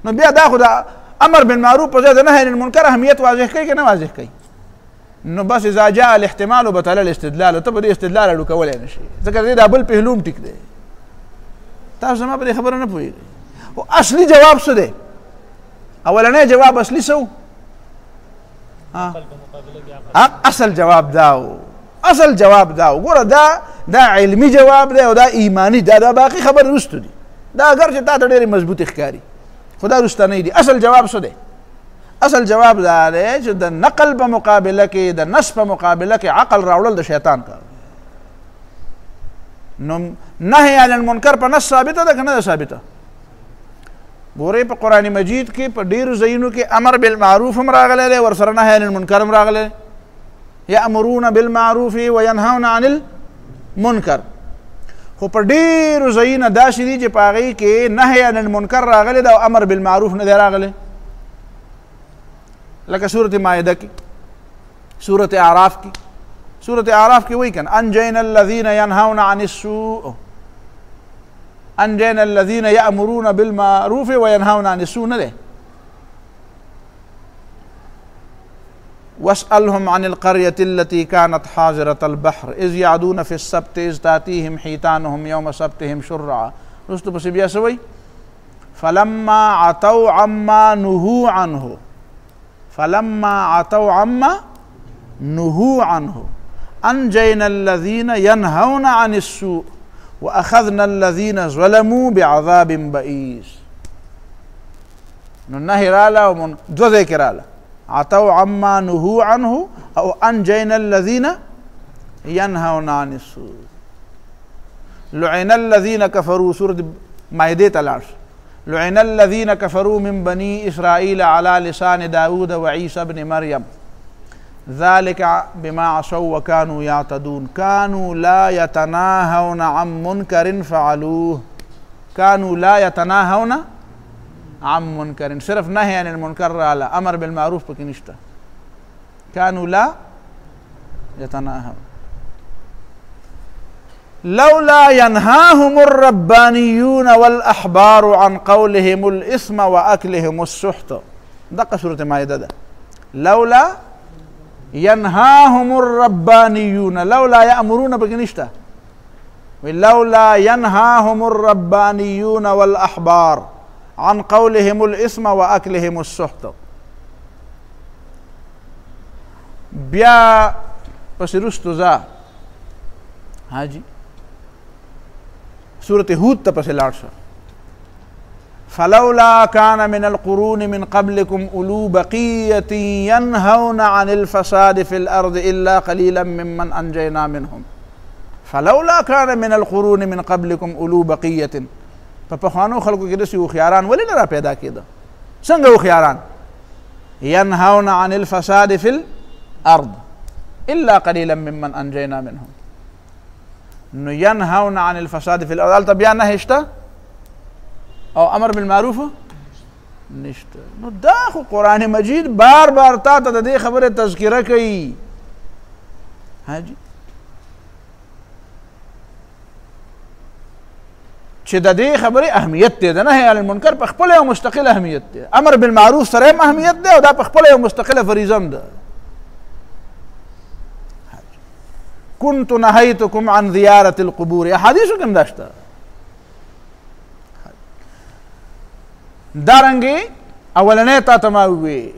Speaker 1: نو بیا دا خو د امر بالمعروف په ځای د نهي عن المنکر اهمیت واضح کوي که نه واضح کوي؟ نو بس اذا جاء الاحتمال بطل الاستدلال، ته به دې استدلال اړو کولی نه شي، ځکه دې دا بل پهلو هم ټیک دی. تاسو زما په دې خبره نه پوهېږئ. خو اصلي جواب څه دی؟ اولنی جواب اصلي څه و؟ اصل جواب داو اصل جواب داو ګوره دا علمي جواب دی او دا ایمانی دا باقي خبر رستو دي دا اگر چې تا ته ډېرې مضبوط ښکاري خو دا رسته نه دي اصل جواب څه دی اصل جواب دا دی چې د نقل په مقابله کې د نص په مقابله کې عقل راوړل د شیطان کار نو نهی عن المنکر په نص ثابته ده که نه ده ثابته ګورئ په قرآن مجید کې په ډېرو ځایونو کې امر بالمعروف هم راغلی دی ورسره نهی عن المنکر هم راغلی دی یأمرون بالمعروف وینهون عن المنکر خو په ډېرو ځایونه داسې دي چې په هغې کې نهی عن المنکر راغلی ده او امر بالمعروف نه دی راغلی لکه سورة مائده کې سورة اعراف کې سورة اعراف کې وایي کنه انجینا الذین ینهون عن السوء انجینا الذین یأمرون بالمعروف وینهون عن السوء نه دی واسألهم عن القرية التي كانت حاضرة البحر إذ يعدون في السبت إذ تأتيهم حيتانهم يوم سبتهم شرعا رستو پس بیا سوئی فلما عتوا عما نهوا عنه فلما عتوا عما نهوا عنه أنجينا الذين ينهون عن السوء وأخذنا الذين ظلموا بعذاب بئيس ننهي رالا ومن دو ذكر رالا عتوا عما نهوا عنه او انجينا الذين ينهون عن السوء لعن الذين كفروا سورة مائده تلاش لعن الذين كفروا من بني اسرائيل على لسان داود وعيسى بن مريم ذلك بما عصوا وكانوا يعتدون كانوا لا يتناهون عن منكر فعلوه كانوا لا يتناهون عن منكر صرف نهي عن المنكر على امر بالمعروف پکې نشته كانوا لا يتناهون لولا ينهاهم الربانيون والاحبار عن قولهم الاثم واكلهم السحت دقه سوره مائده ده لولا ينهاهم الربانيون لولا يأمرون پکې نشته لولا ينهاهم الربانيون والاحبار عن قولهم الاسم واكلهم السحت بیا پس رستو ذا حاجی سورة هود تا پس لارشا فلولا كان من القرون من قبلكم أولو بقية ينهون عن الفساد في الأرض إلا قليلا ممن أنجينا منهم فلولا كان من القرون من قبلكم أولو بقية په پخوانو خلکو کې داسې هوښیاران ولې نه را پیدا کېده څنګه هوښیاران ینهون عن الفساد في الارض الا قليلا ممن انجینا منهم نو ینهون عن الفساد في الارض هلته بیا نهی شته او امر بالمعروف نشته نو دا خو قرآن مجید بار بار تا ته د دې خبرې تذکره کوي حاجی چې د دې خبرې اهمیت دی د نهي عن المنکر په خپله یو مستقل اهمیت دی امر بالمعروف سره هم اهمیت دی او دا په خپله یو مستقله فریضه هم ده كنت نهيتكم عن زيارة القبور احادیثو کې هم دا شته دارنګې اولنۍ تا ته ما ووې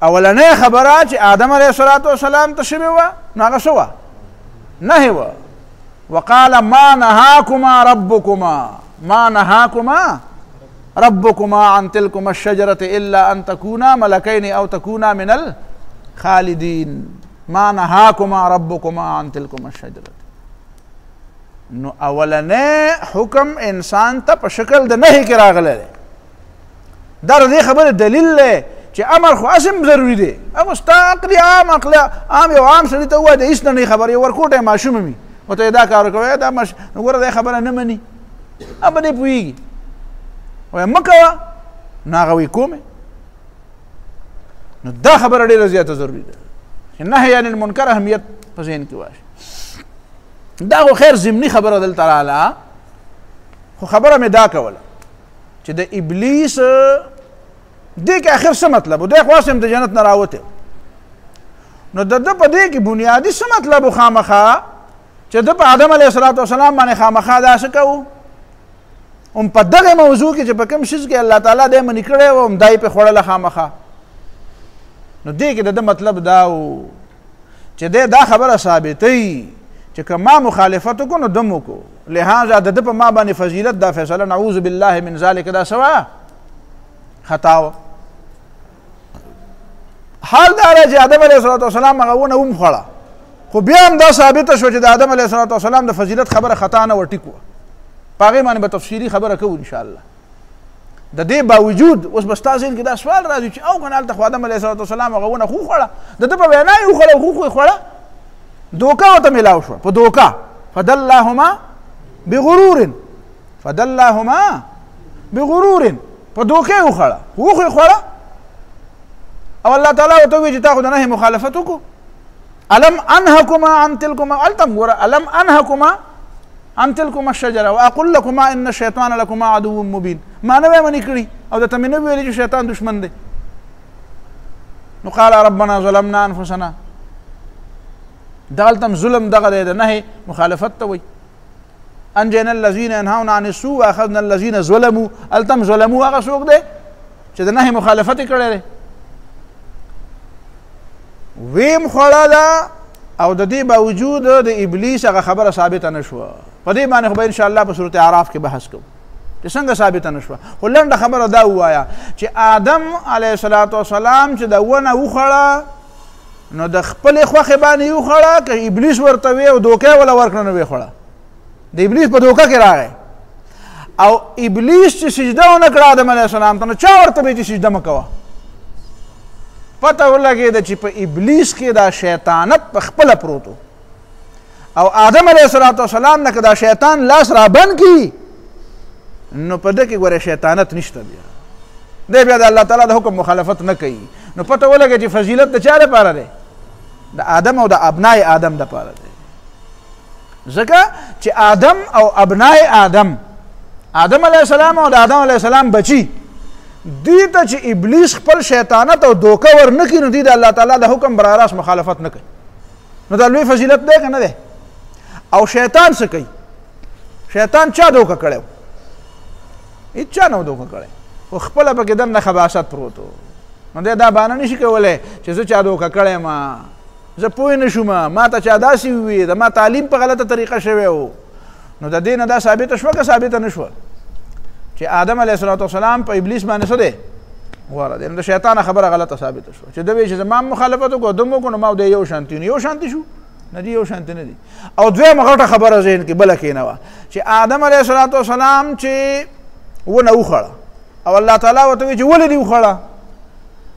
Speaker 1: اولنۍ خبره چې آدم علیه الصلاة والسلام ته شوې وه نو هغه څه وه نهي وه وقال ما نهاكما ربكما ما نهاكما ربكما عن تلكما الشجرة إلا أن تكونا ملكين أو تكونا من الخالدين ما نهاكما ربكما عن تلكما الشجرة نو اولنې حکم انسان ته په شکل د نهي کې راغلی دی دا د دې خبرې دلیل دی چې امر خو اسم ضروري دی اما ستا عقلي عام یو عام سړي ته ووایه د هېڅ نه خبر یو ورکوټی ماشوم وي ورته دا کار کوی دا نو ګوره دا خبره نه مني ابه نه پوهېږي وایه مه کوه نو هغه وایي کومې نو دا خبره ډېره زیاته ضروري ده چې نهی عن المنکر اهمیت په ذهن کې واشي دا خو خیر ضمني خبره دلته راغله خو خبره مې دا کوله چې د ابلیس دې کې آخر څه مطلب و دی خو هسې هم د جنت نه راوتی نو د ده په دې کې بنیادي څه مطلب و خامخا چې ده په آدم علیه السلام باندې خامخا دا څه کوو هم په دغه موضوع کې چې په کوم شیز کې الله تعالی دی منې کړی و هم دا یې پې خوړله خامخا نو دې کې د ده مطلب دا و چې دی دا خبره ثابتوي چې که ما مخالفت وکړو نو ده م وکړو، لهذا د ده په ما باندې فضیلت دا فیصله نعوذ بالله من ذلک دا سوا خطا وه. حال دا دی چې آدم علیه الصلاة والسلام هغه ونه ومخوړه، خو بیا هم دا ثابته شوه چې د آدم علیه الصلاة والسلام د فضیلت خبره خطا نه وه، ټیک وه. په هغې باندې به تفصیلي خبره کوو انشاءالله. د دې باوجود اوس به ستا ذهن کې دا سوال راځي چې او کنه هلته خو آدم علیه الصلاة والسلام هغه ونه خو وخوړه، د ده په وینا یې وخوړه خو خو یې خوړه، دوکه ورته میلاو شوه په دوکه. فدلاهما بغرور په دوکه یې وخوړه خو خو یې خوړه. او الله تعالی ورته ووایي چې تا خو د نهي مخالفت وکړو. الم انهکما عن تلکما، هلته هم ګوره الم انهکما عن تلکما الشجره واقل لکما ان الشیطان لکما عدو مبین، ما نه وی منې کړي او درته مې نه ویلي چې شیطان دشمن دی. نو قال ربنا ظلمنا انفسنا، دغلته هم ظلم دغه دی د نهي مخالفت ته وایي. انجینا الذین ینهون عن السوء واخذنا الذین ظلموا، هلته هم ظلموا هغه څوک دی چې د نهي مخالفت یې کړی دی. ویم خوړه ده او د دې باوجود د ابلیس هغه خبره ثابته نه شوه. په دې باندې خو به انشاءالله په صورت اعراف کې بحث کوو چې څنګه ثابته نه شوه. خو لنډه خبره دا ووایه چې آدم علیه الصلاة والسلام چې د ونه وخوړه نو د خپلې خوښې باندې یې وخوړه، که ابلیس ورته وی او دوکه یې وله ورکړه نو ویې خوړه. د ابلیس په دوکه کې راغی او ابلیس چې سجده ونه کړه آدم علیه السلام ته، نو چا ورته وی چې سجده مه کوه؟ پته ولګېده چې په ابلیس کې دا شیطانت په خپله پروت و او آدم علیه الصلاة والسلام نه که دا شیطان لاس را بند کړي نو په ده کې ګوره شیطانت نشته. بیا دی بیا د الله تعالی د حکم مخالفت نه کوي. نو پته ولګېده چې فضیلت د چا لپاره دی؟ د آدم او د ابنای آدم دپاره دی. ځکه چې آدم او ابنای آدم علیه السلام او د آدم علیه السلام بچي دی ته چې ابلیس خپل شیطانت او دوکه ور نه کړي نو دی د الله تعالی د حکم براه راست مخالفت نه کوي. نو دا لوی فضیلت دی که نه دی؟ او شیطان څه کوي؟ شیطان چا دوکه کړی و؟ هېڅ چا نه و دوکه کړی، خو خپله پکې دننه خباثت پروت و. نو دی دا بهانه نشي کولی چې زه چا دوکه کړی ما، زه پوه نه شومه، ما ته چا داسې ووي، د ما تعلیم په غلطه طریقه شوی و. نو د دې نه دا ثابته شوه که ثابته نه شوه چې آدم علیه الصلاة والسلام په ابلیس باندې څه دی؟ غوره دی. نو د شیطان خبره غلطه ثابته شوه چې ده وایي چې زما مخالفت وکړو ده م وکړو نو ما او دی یو شانتي نو یو شانتي شو؟ نه دي یو شانتي نه دي. او دویمه غټه خبره ذهن کې بله کښېنه وه چې آدم علیه الصلاة والسلام چې ونه وخوړه او الله تعالی ورته وایي چې ولې دې وخوړه؟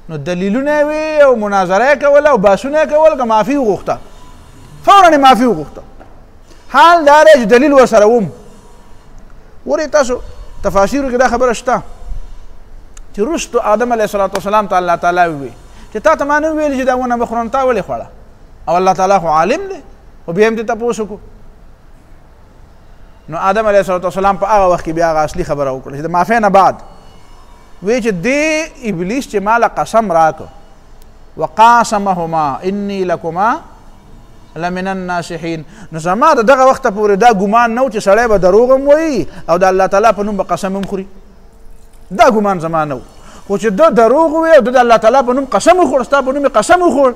Speaker 1: نو دلیلونه یې وې او مناظره یې کوله او بحثونه یې کول که معافي وغوښته، فورا یې معافي وغوښته. حال دا دی چې دلیل ورسره وم. ورې تاسو تفاسیرو کې دا خبره شته چې وروستو آدم علیه الصلاة والسلام ته الله تعالی ووایي چې تا ته ما نه ویلي چې دا ونه مه خوره، تا ولې خوړه؟ او الله تعالی خو عالم دی خو بیا هم دې تپوس وکړو. نو آدم علیه الصلاة والسلام په هغه وخت کې بیا هغه اصلي خبره وکړه چې د معافی نه بعد وی چې دې ابلیس چې ماله قسم راکړ وقاسمهما انی لکما لمن الناصحین، نو زما د دغه وخته پورې دا ګمان نه و چې سړی به دروغ هم وایي او د الله تعالی په نوم به قسم هم خوري. دا ګمان زما نه و، خو چې ده دروغ ووایي او ده د الله تعالی په نوم قسم وخوړ، ستا په نوم یې قسم وخوړ،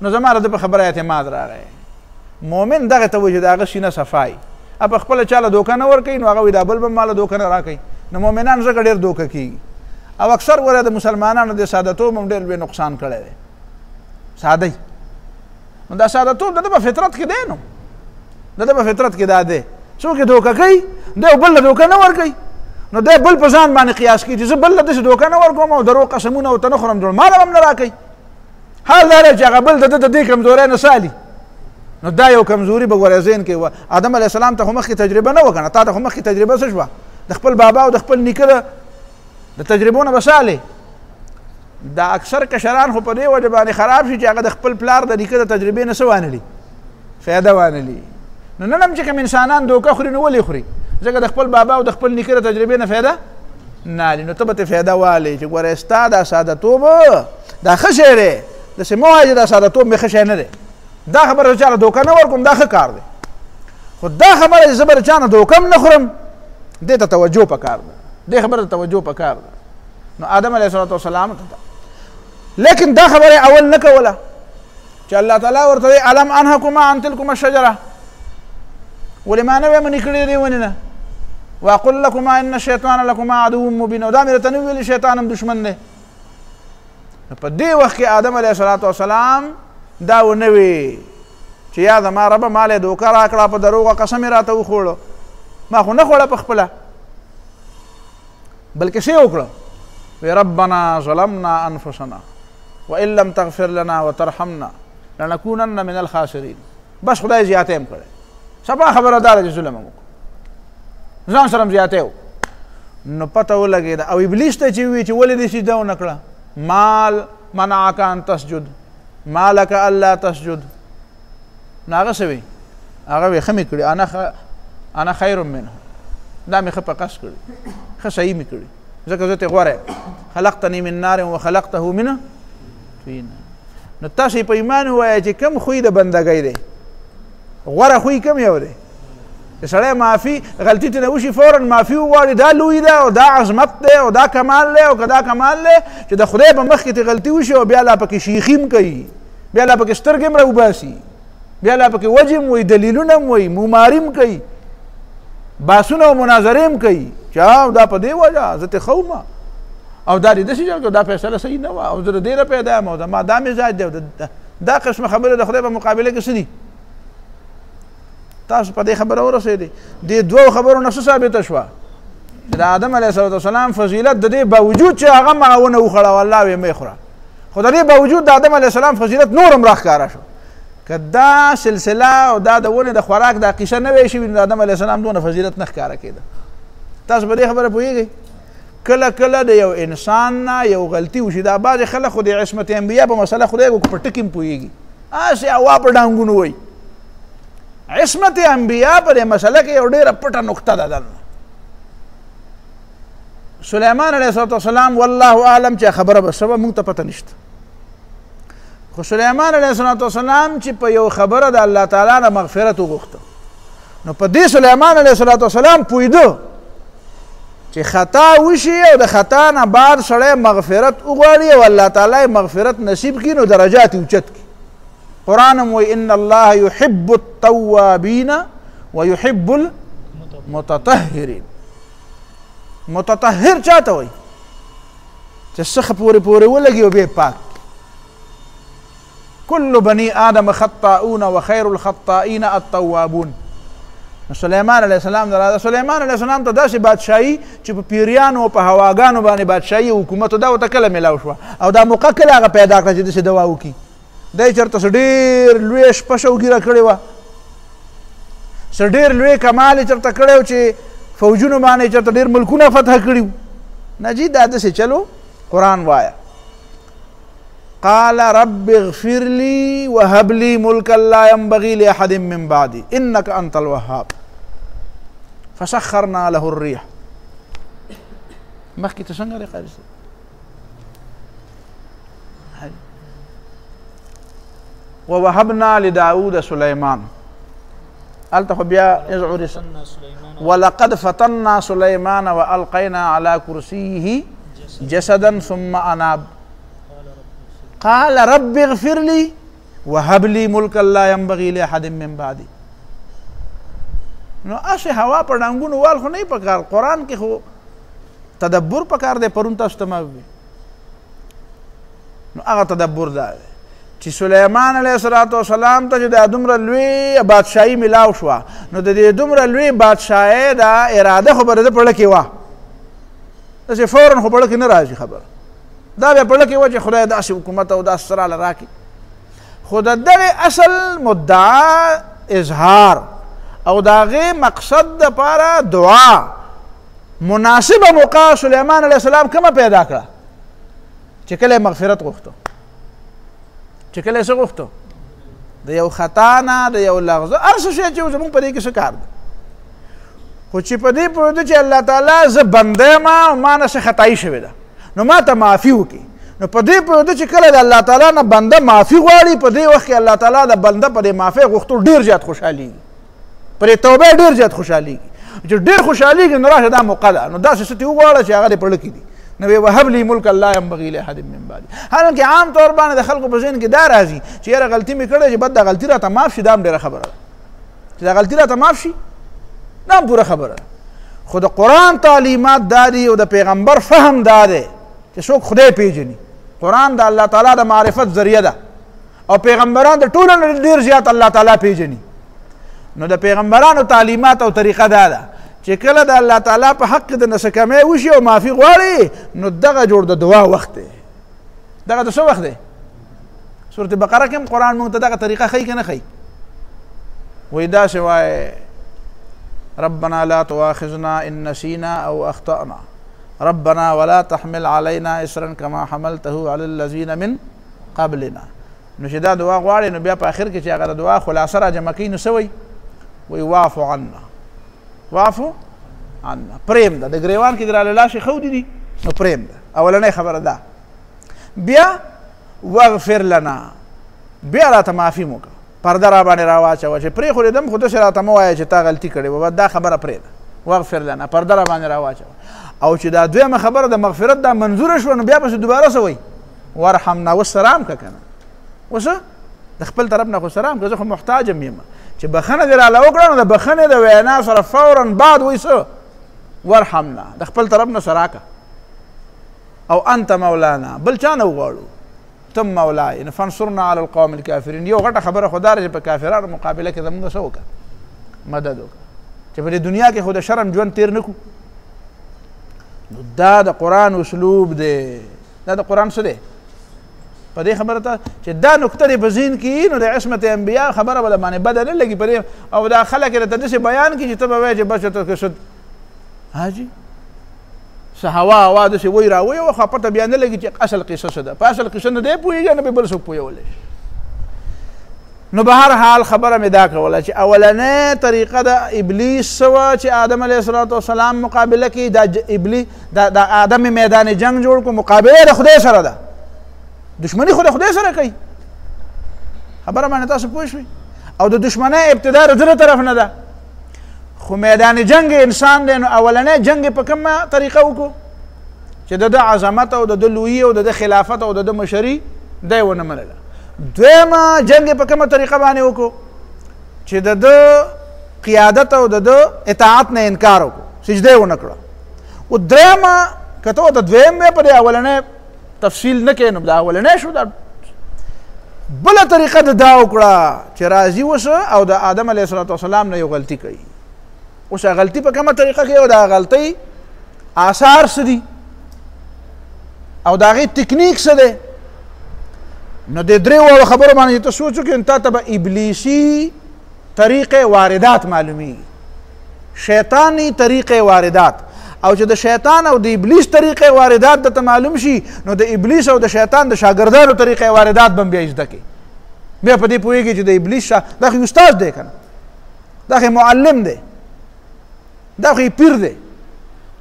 Speaker 1: نو زما د ده په خبره اعتماد راغی. مؤمن دغه ته وایي چې د هغه سینه صفا وي، په خپله چاله دوکه نه ورکوي نو هغه وایي دا بل به ماله دوکه نه راکوي. نو مؤمنان ځکه ډېر دوکه کېږي او اکثر ګوره د مسلمانانو د سادهتوب هم ډېر لوی نقصان کړی دی. سادهی نو دا سادهتوب د ده په فطرت کې دی، نو د ده په فطرت کې دا دی. څوک یې دوکه کوي دی بل له دوکه نه ورکوي نو دی بل په ځان باندې قیاس کوي چې زه بل له داسې دوکه نه ورکوم او دروغ قسمونه ورته نه خورم جوړ ماله هم نه راکوي. حال دا دی چې هغه بل د ده د دې کمزورۍ نه سالي. نو دا یو کمزوري به ګوره ذهن کې وه. آدم علیه السلام ته خو مخکې تجربه نه وه که نه، تا ته خو مخکې تجربه څه شوه؟ د خپل بابا او د خپل نیکه د تجربو نه به سالې. دا اکثر کشران خو په دې وجه باندې خراب شي چې هغه د خپل پلار د نیکه د تجربې نه څه وانهلي؟ فایده وانهلي. نو نن هم چې کوم انسانان دوکه خوري نو ولې خوري؟ ځکه د خپل بابا او د خپل نیکه د تجربې نه فایده نه هلي. نو ته به ترې فایده والې چې ګوره ستا دا سادهتوب دا ښه شی دی، داسې مه وایه چې دا سادهتوب مې ښه شی نه دی. دا خبره چې چا له دوکه نه ورکوم دا ښه کار دی، خو دا خبره چې زه به د چا نه دوکه هم نه خورم دې ته توجه پکار ده، دې خبره ته توجه پکار ده. نو آدم علیه الصلاة والسلام لیکن دا خبره اول نه کوله چې الله تعالی ورته الم انهکما عن تلکما الشجره ولې ما نه منې کړې دې ونې نه واقل لكما ان الشیطان لكما عدو مبین او دا مې راته نه ویلي شیطان هم دشمن دی. په دې وخت کې آدم علیه الصلاة والسلام دا ونه وی چې یا زما ربه ما له دوکه راکړه په دروغه قسم یې راته وخوړو ما خو نه خوړه په خپله بلکې څه وکړه وی ربنا ظلمنا انفسنا وان لم تغفر لنا وترحمنا لنكونن من الخاسرین. بس خدای زیاته هم کړی سبا خبره دا ده چې ظلم وکړو ځان سره هم زیاتی و نو پته ولګېده او ابلیس ته چې وی چې ولې دې سجده ونه کړه مال منعک ان تسجد ما لک الا تسجد نو هغه څه وی هغه وی ښه مې کړي انا خیر منه دا مې ښه په قص کړي ښه صحیح مې کړي ځکه زه ترې غوره خلقتني من نار وخلقته من طین. نو تاسې په ایمان ووایه چې کوم خوی د بندګۍ دی غوره خوی کوم یو دی چې سړی معافي غلطي ترې وشي فورا معافي وغواړي دا لوی ده او دا عظمت دی او دا کمال دی او که دا کمال دی چې د خدای په مخ کې ترې غلطي وشي او بیا لا پکې شیخي هم کوي بیا لا پکې سترګې هم راوباسي بیا لا پکې وجې هم وایي دلیلونه هم وایي موماري هم کوي باسونه او مناظرې هم کوي چې دا په دې وجه زه ترې ښه وم او دا دې داسې جوړ کړو دا فیصله صحیح نه وه او زه د دې نه پیدا یم او ما دا مزاج دی دا قسمه خبرې د خدای په مقابله کې څه دي تاسو په دې خبره ورسېدې دې دوو خبرو نه څه ثابته شوه چې د آدم علیه الصلاة والسلام فضیلت د دې باوجود چې هغه معونه وخوړه والله ویې مه خوره خو د دې باوجود د آدم علیه السلام فضیلت نور هم راښکاره شو که دا سلسله او دا د ونې د خوراک دا قیصه نه وی شوي نو د آدم علیه السلام دونه فضیلت نه ښکاره کېده. تاسو په دې خبره پوهېږئ کله کله د یو انسان نه یو غلطي وشي دا بعضې خلک خو د عصمت انبیا په مسله خدای په ټکي هم پوهېږي هسې هوا په ډانګونو وایي عصمت انبیا په دې مسله کې یو ډېره پټه نقطه ده دلته سلیمان علیه الصلاة والسلام والله اعلم چې خبره به سبا موږ ته پته نشته خو سلیمان علیه الصلاة والسلام چې په یو خبره د الله تعالی نه مغفرت وغوښته نو په دې سلیمان علیه الصلاة والسلام پوهېده چې خطا وشي او د خطا نه بعد سړی مغفرت وغواړي او الله تعالی مغفرت نصیب کړي نو درجات یې اوچت کړي. قرآن هم وایي ان الله يحب التوابین ويحب المتطهرین. متطهر چاته وایي چې څخه پورې پورې ولګي او بیا پاک. کل بني آدم خطاؤون وخیر الخطائین التوابون. سلیمان علیه السلام دراده سلیمان علیه السلام ته داسې بادشاهي چې په پیریانو او په هواګانو باندې بادشاهي حکومت دا ورته کله میلاو شوه او دا موقع کله هغه پیدا کړه چې داسې دوا وکړي دی چېرته څه ډېر لویه شپه شوګیره کړې وه څه ډېر لوی کمال یې چېرته کړی و چې فوجونو باندې چېرته ډېر ملکونه فتح کړي وو نه جي دا داسې چلو قرآن وایه قال رب اغفر لي وهب لي ملكا لا ينبغي لأحد من بعدي إنك أنت الوهاب فسخرنا له الريح مخکې ته څنګه دی قاري صاحب ووهبنا لداود سليمان هلته خو بیا ازعر ولقد فتنا سليمان وألقينا على كرسيه جسدا ثم أناب قال رب اغفر لي وهب لي ملكا لا ينبغي لأحد من بعدي. نو اسې هوا په ډانګونو وال خو نه پکار قرآن کې خو تدبر پکار دی پرون تاسو ته ما وویل نو هغه تدبر دا دی چې سلیمان علیه الصلاة والسلام ته چې دا دومره لوی بادشاهي میلاو شوه نو د دې دومره لوی بادشاهۍ دا اراده خو به د ده په زړه کې وه داسې فورا خو په زړه کې نه راځي خبره دا بیا په زړه کې وه چې خدای داسې حکومت او داسې سراله راکړي خو د دغې اصل مدعا اظهار او د هغې مقصد دپاره دعا مناسبه موقع سلیمان علیه السلام کومه پیدا کړه چې کله یې مغفرت غوښته چې کله یې څه غوښته د یو خطا نه د یو لغزه هر څه شی چې زموږ په دې کې څه کار دی خو چې په دې پوهېده چې الله تعالی زه بنده یم او ما نه څه خطایي شوې ده نو ما ته معافي وکړي نو په دې پوهېده چې کله د الله تعالی نه بنده معافي غواړي په دې وخت کې الله تعالی د بنده په دې معافۍ غوښتو ډېر زیات خوشحالېږي په دې توبه ډېر زیات خوشحالېږي چې ډېر خوشحالېږي نو راشه دا موقع ده نو داسې څه ترې وغواړه چې هغه دې په زړه کې دي نو وهب لي ملک لا ينبغي لاحد من بعدي. حالانکه عام طور باندې د خلکو په ذهن کې دا راځي چې یاره غلطي مې کړې چې بد دا غلطي راته معاف شي، دا هم ډېره خبره ده چې دا غلطي راته معاف شي، دا هم پوره خبره ده. خو د قرآن تعلیمات دا دي او د پیغمبر فهم دا دی چې څوک خدای پیژني. قرآن د الله تعالی د معرفت ذریعه ده او پیغمبران د ټولو نه ډېر زیات الله تعالی پیژني. نو د پیغمبرانو تعلیمات او طریقه دا ده چې کله د الله تعالی په حق د نه څه کمی وشي او معافي غواړي نو دغه جوړ د دعا وخت دی. دغه د څه وخت دی؟ سورة بقره کې هم قرآن موږ ته دغه طریقه ښیي که نه ښیي؟ وایي داسې وایي ربنا لا تؤاخذنا ان نسينا او اخطأنا ربنا ولا تحمل علينا اسرا كما حملته على الذين من قبلنا. نو چې دا دعا غواړي نو بیا په اخر کې چې هغه د دعا خلاصه را جمع کوي نو څه وایي؟ وایي واعف عنا، واعفو عنا، پریم ده. د ګریوان کې د راله لاشې ښودي دي نو پریم ده، اولنۍ خبره ده. بیا واغفر لنا، بیا راته معافي مو کړه، پرده را باندې راواچوه چې پرېښودېدم خو داسې راته مه وایه چې تا غلطي کړې وه، دا خبره پرېږده. واغفر لنا، پرده را باندې راواچوه. او چې دا دویمه خبره د مغفرت دا منظوره شوه نو بیا پسې دوباره څه وایي؟ ورحمنا، اوس سلام که که نه، اوس د خپل طرف نه خو سلام که، زه خو محتاج یم چې بخښنه دې راله وکړه نو د بخښنې د وینا سره فورا بعد وایي څه؟ ورحمنا، د خپل طرف نه سره که. او انت مولانا، بل چا نه وغواړو، تم مولای نو فانصرنا علی القوم الکافرین. یو غټه خبره خو دا ده چې په کافرانو مقابله کې زموږ څه وکړه؟ مدد وکړه چې په دې دنیا کې خو د شرم ژوند تېر نه کړو. نو دا د قرآن اسلوب دی، دا د قرآن څه دی؟ په دې خبره ته چې دا نکته دې په ذهن کې نو د عصمت انبیا خبره به د باندې بده نه لګي په دې. او دا خلک یې درته داسې بیان کړي چې ته به وایې چې بس ته څه حاجي څه هوا داسې وایي راوایي او پته بیا نه لګي چې اصل قصه څه ده. په اصل قصه نه دی پوهېږي نه به بل څوک پوهولی شي. نو به هر حال خبره مې دا کوله چې اولنۍ طریقه د ابلیس څه وه چې آدم علیه الصلاة والسلام مقابله کې دا آدم میدان جنګ جوړ کړو، مقابله د خدای سره ده، دشمنی خو د خدای سره کوي. خبره باندې تاسو پوه شوئ؟ او د دشمنۍ ابتدا د ده طرف نه ده، خو میدان جنگ انسان دی. نو اولنۍ جنگ په کومه طریقه وکړو چې د ده عظمت او د ده لویي او د ده خلافت او د ده مشري دی ونه منله. دویمه جنگ په کومه طریقه باندې وکړو چې د ده قیادت او د ده اطاعت نه انکار وکړو، سجده یې ونه کړه. او دریمه که ته ورته دویم په دې اولنۍ تفصیل نه کوې نو دا اولنۍ شو. دا بله طریقه د دا وکړه چې راضي اوسه او د آدم علیه الصلاة والسلام نه یو غلطي کوي. اوس غلطي په کومه طریقه کوي او دا غلطۍ آثار څه دي او د هغې تکنیک څه دی؟ نو د درې واړو خبرو باندې ته سوچ وکړې نو تا ته به ابلیسي طریقې واردات معلومیږي، شیطاني طریقې واردات. او چې د شیطان او د ابلیس طریقې واردات درته معلوم شي نو د ابلیس او د شیطان د شاګردانو طریقې واردات به هم بیا زده کړې. بیا په دې پوهېږي چې د ابلیس دا خو استاد دی که نه، دا خو معلم دی، دا خو پیر دی.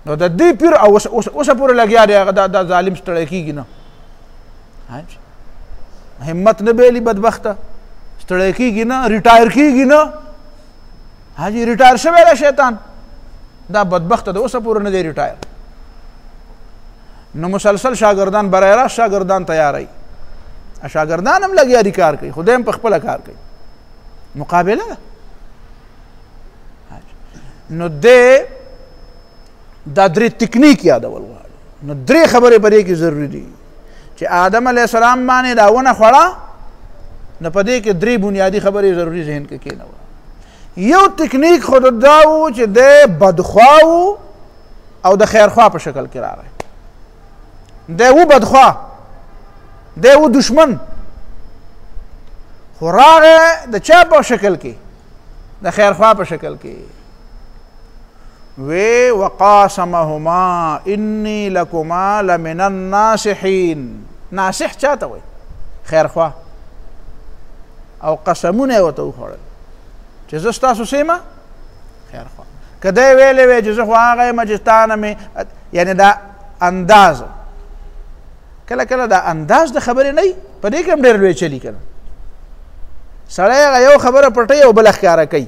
Speaker 1: نو د دې پیر او اوسه پورې لګیا دی هغه دا ظالم ستړی کېږي نه، همت نه بیلي بدبخته، ستړی کېږي نه، ریټایر کېږي نه. حاجي ریټایر شوی دی شیطان، دا بدبخته د اوسه پورې نه دی ریټایر. نو مسلسل شاګردان برای راست شاګردان تیاروي، شاګردان هم لګیا دي کار کوي، خدای هم په خپله کار کوي، مقابله ده. نو دا درې تکنیک یادول غواړو. نو درې خبرې په دې کې ضروري دي چې آدم علیه السلام باندې دا ونه خوړه نو په دې کې درې بنیادي خبرې ضروري ذهن کې کېنوه. یو تکنیک خو دا و چې دی بدخوا و او د خیرخوا په شکل کې راغی. دی و بدخوا، دی و دشمن، خو راغی د چا په شکل کې؟ د خیرخوا په شکل کې. وی وقاسمهما انی لکما لمن الناصحین. ناصح چاته وی؟ خیرخوا. او قسمونه یې ورته وخوړل چې زه ستاسو سیمه خیرخوا. که دی ویلی وی چې زه خو هغه یم چې تا نه مې یعنې دا انداز کله کله دا انداز د خبرې نه وي، په دې کې هم ډېر لوی چلي که نه. سړی هغه یو خبره پټوي او بله ښکاره کوي.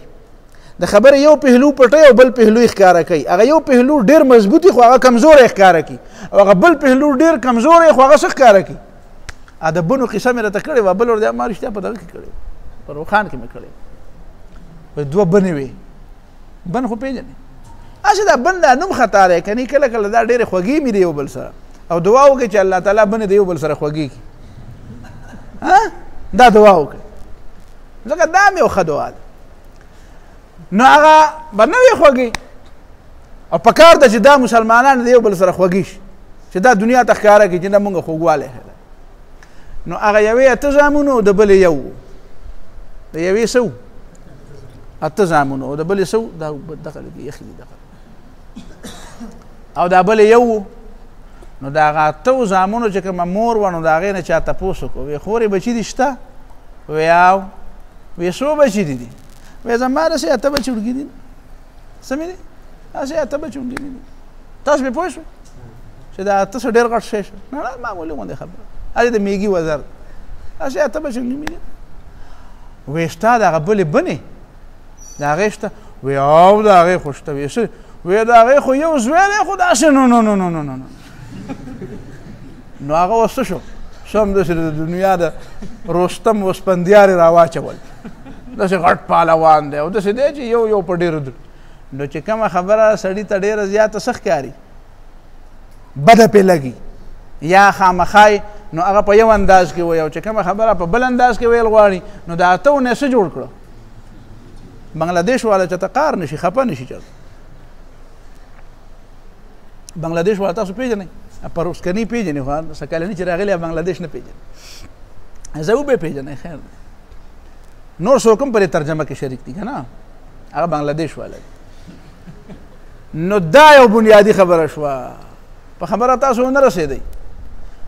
Speaker 1: د خبرې یو پهلو پټوي او بل پهلو یې ښکاره کوي. هغه یو پهلو ډېر مضبوط وي خو هغه کمزوری ښکاره کوي او هغه بل پهلو ډېر کمزوری وي خو هغه څه ښکاره کوي. د بنو قصه مې راته کړې وه، بل ورته ما رښتیا په دغه کې کړې وه، په روخان کې مې کړې وه. دوه بنې وې، بن خو پېژنې، هسې دا بن دا نوم خطا دی که نه، کله کله دا ډېرې خوږې مې د یو بل سره، او دعا وکړئ چې الله تعالی بنې د یو بل سره خوږې کړي. دا دعا وکړئ ځکه دا مې یو ښه دعا ده. نو هغه به نه وي خوږې، او پکار ده چې دا مسلمانان د یو بل سره خوږې شي، چې دا دنیا ته ښکاره کړي چې نه مونږ خوږوالی ښه. نو هغه یوې 8 زامنو او د بلې یو و، د یوې څه و 8 زامنو او د بلې څه و دغه لږ یخي دي دغه، او دا بلې یو و. نو د هغه 8 زامنو چې کومه مور وه نو د هغې نه چا تپوس وکړو، وی خورې بچي دي شته؟ وی او وی څو بچي دي؟ وی زما داسې 8 بچي وړګي دي. څه مې دي؟ داسې 8 بچي وړګي دي. تاسو پرې پوه شوئ چې دا 8 څه ډېر غټ شی شو؟ نه نه معمولي غوندې خبره، هلې د میږي وزر داسې 8 بچي وړګي مې دي. وی شته د هغه بلې بنې د هغې شته؟ وی او د هغې خو شته. وی څه؟ وی د هغې خو یو زوی دی خو داسې نو نو نو نو نو نو نو هغه اوس څه شو؟ سمداسې د دنیا د رستم وسپندیارې راواچول، داسې غټ پهلوان دی او داسې دی چې یو یو په ډېرو نو چې کومه خبره سړي ته ډېره زیاته څه ښکاري، بده پرې لګي یا خامخای، نو هغه په یو انداز کې وایي، او چې کومه خبره په بل انداز کې ویل غواړي نو د 8 نه څه جوړ کړو؟ بنګلادیش والا چېرته قار نه شي، خفه نه شي چېرته. بنګلادیش والا تاسو پېژنئ؟ په روسکني پېژنئ، خو څه کلني چې راغلي بنګلادیش نه پېژنئ. زه وبې پېژنئ، خیر دی. نور څوک هم پرې ترجمه کې شریک دي که نه، هغه بنګلادیش والا دی. نو دا یو بنیادي خبره شوه، په خبره تاسو ونه رسېدئ.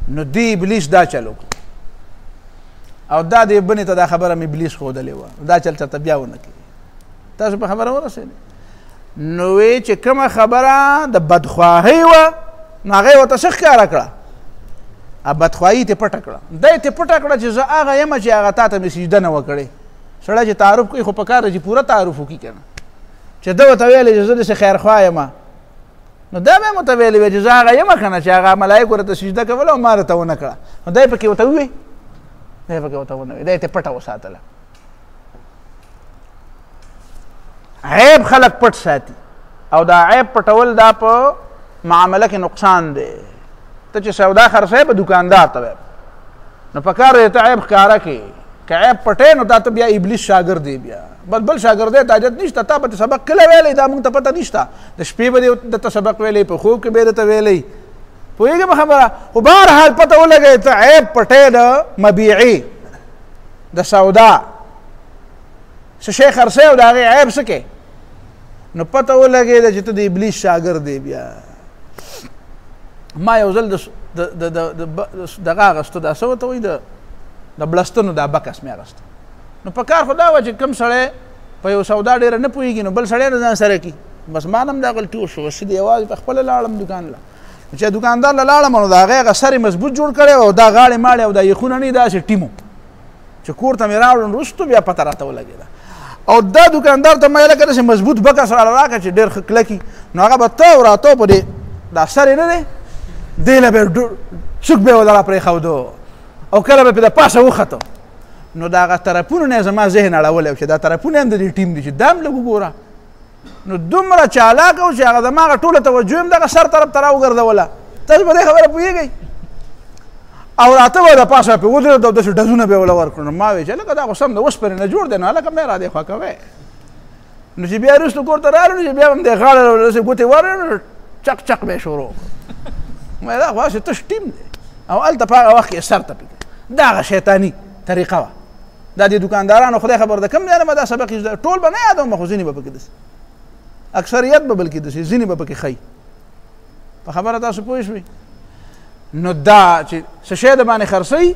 Speaker 1: نو دی ابلیس دا چل وکړو، او دا د بنې ته دا خبره مې ابلیس ښودلې وه، دا چل چېرته بیا ونه کوي. تاسو په خبره ورسېدئ. نو وی چې کومه خبره د بدخواهۍ وه نو هغه یې ورته څه ښکاره کړه؟ بدخواهي ترې پټه کړه. دا یې ترې پټه کړه چې زه هغه یم چې هغه تا ته مې سجده نه وه کړې. سړی چې تعارف کوي خو پکار ده چې پوره تعارف وکړي که نه، چې ده ورته ویلی چې زه داسې خیرخواه یم، نو دا به یې ورته ویلی وی چې زه هغه یم که نه چې هغه ملایکو راته سجده کوله او ما راته ونه کړه. نو دا یې پکې ورته ووی، دا یې پکې ورته ونه وی، دا یې ترې پټه وساتله. عیب خلک پټ ساتي، او دا عیب پټول دا په معامله کې نقصان دی. ته چې سودا خرڅوې په دوکاندار ته وایې نو پکار دی ته عیب ښکاره کړې، که عیب پټې نو تا ته بیا ابلیس شاګرد دی، بیا بل شاګردی ته حاجت نشته. تا به ته سبق کله ویلی دا موږ ته پته نشته، د شپې به دې درته سبق ویلی، په خوب کې به یې درته ویلی، پوهېږې په خبره. خو بهرحال پته ولګوې ته عیب پټې د مبیعي د سودا څه شی خرڅوې او د هغې عیب څه کې، نو پته ولګېده چې ته د ابلیس شاګرد دی. بیا ما یو ځل دغه اغسته، دا څه ورته وایي، د بلستنو دا بکس مې اغسته. نو په کار خو دا وه چې کوم سړی په یو سودا ډېره نه پوهېږي نو بل سړی نه ځان سره کړي. بس ما نه هم دا غلطي وشوه، سیدې یوازې په خپله لاړم دوکان له. چې دوکاندار له لاړم نو د هغې هغه سر یې مضبوط جوړ کړی او دا غاړې ماړې او دا یخونه نه داسې ټیمو چې کور ته مې راوړم وروستو بیا پته راته ولګېده. او دا دوکاندار ته ما لکه داسې مضبوط بکس راله راکړه چې ډېر ښه کلکي، نو هغه به ته او راته په دې دا سر یې نه دی دې له به څوک به یې ودله پرېښودو او کله به پرې د پاسه وختو. نو د هغه طرفونو نه یې زما ذهن اړولی چې دا طرفونه هم د دې ټیم دي چې دا هم لږ وګوره. نو دومره چالاکه و چې هغه زما هغه ټوله توجه هم دغه سر طرف ته راوګرځوله. تاسو په دې خبره پوهېږئ؟ او راته به د پاسه پرې ودرېد او داسې ډزونه به یې وله ورکړو. نو ما ویل چې هلکه دا خو سم د اوسپنې نه جوړ دی، نو هلکه مې را دې خوا کوی. نو چې بیا وروسته کور ته راغلو نو چې بیا هم دې غاړه داسې ګوتې ورکړې، چک چک به یې شروع کړو. ما دا خو هسې تش ټیم دی، او هلته په هغه وخت کې سر ته پکې دا هغه شیطاني طریقه وه. دا د دوکاندارانو خدای خبر ده کوم ځای نه به دا سبق ټول به نه یادوم، خو ځینې به پکې داسې اکثریت به بلکې داسې ځینې به پکې ښایي. په خبره تاسو پوه شوئ؟ نو دا چې څه شی د باندې خرڅوي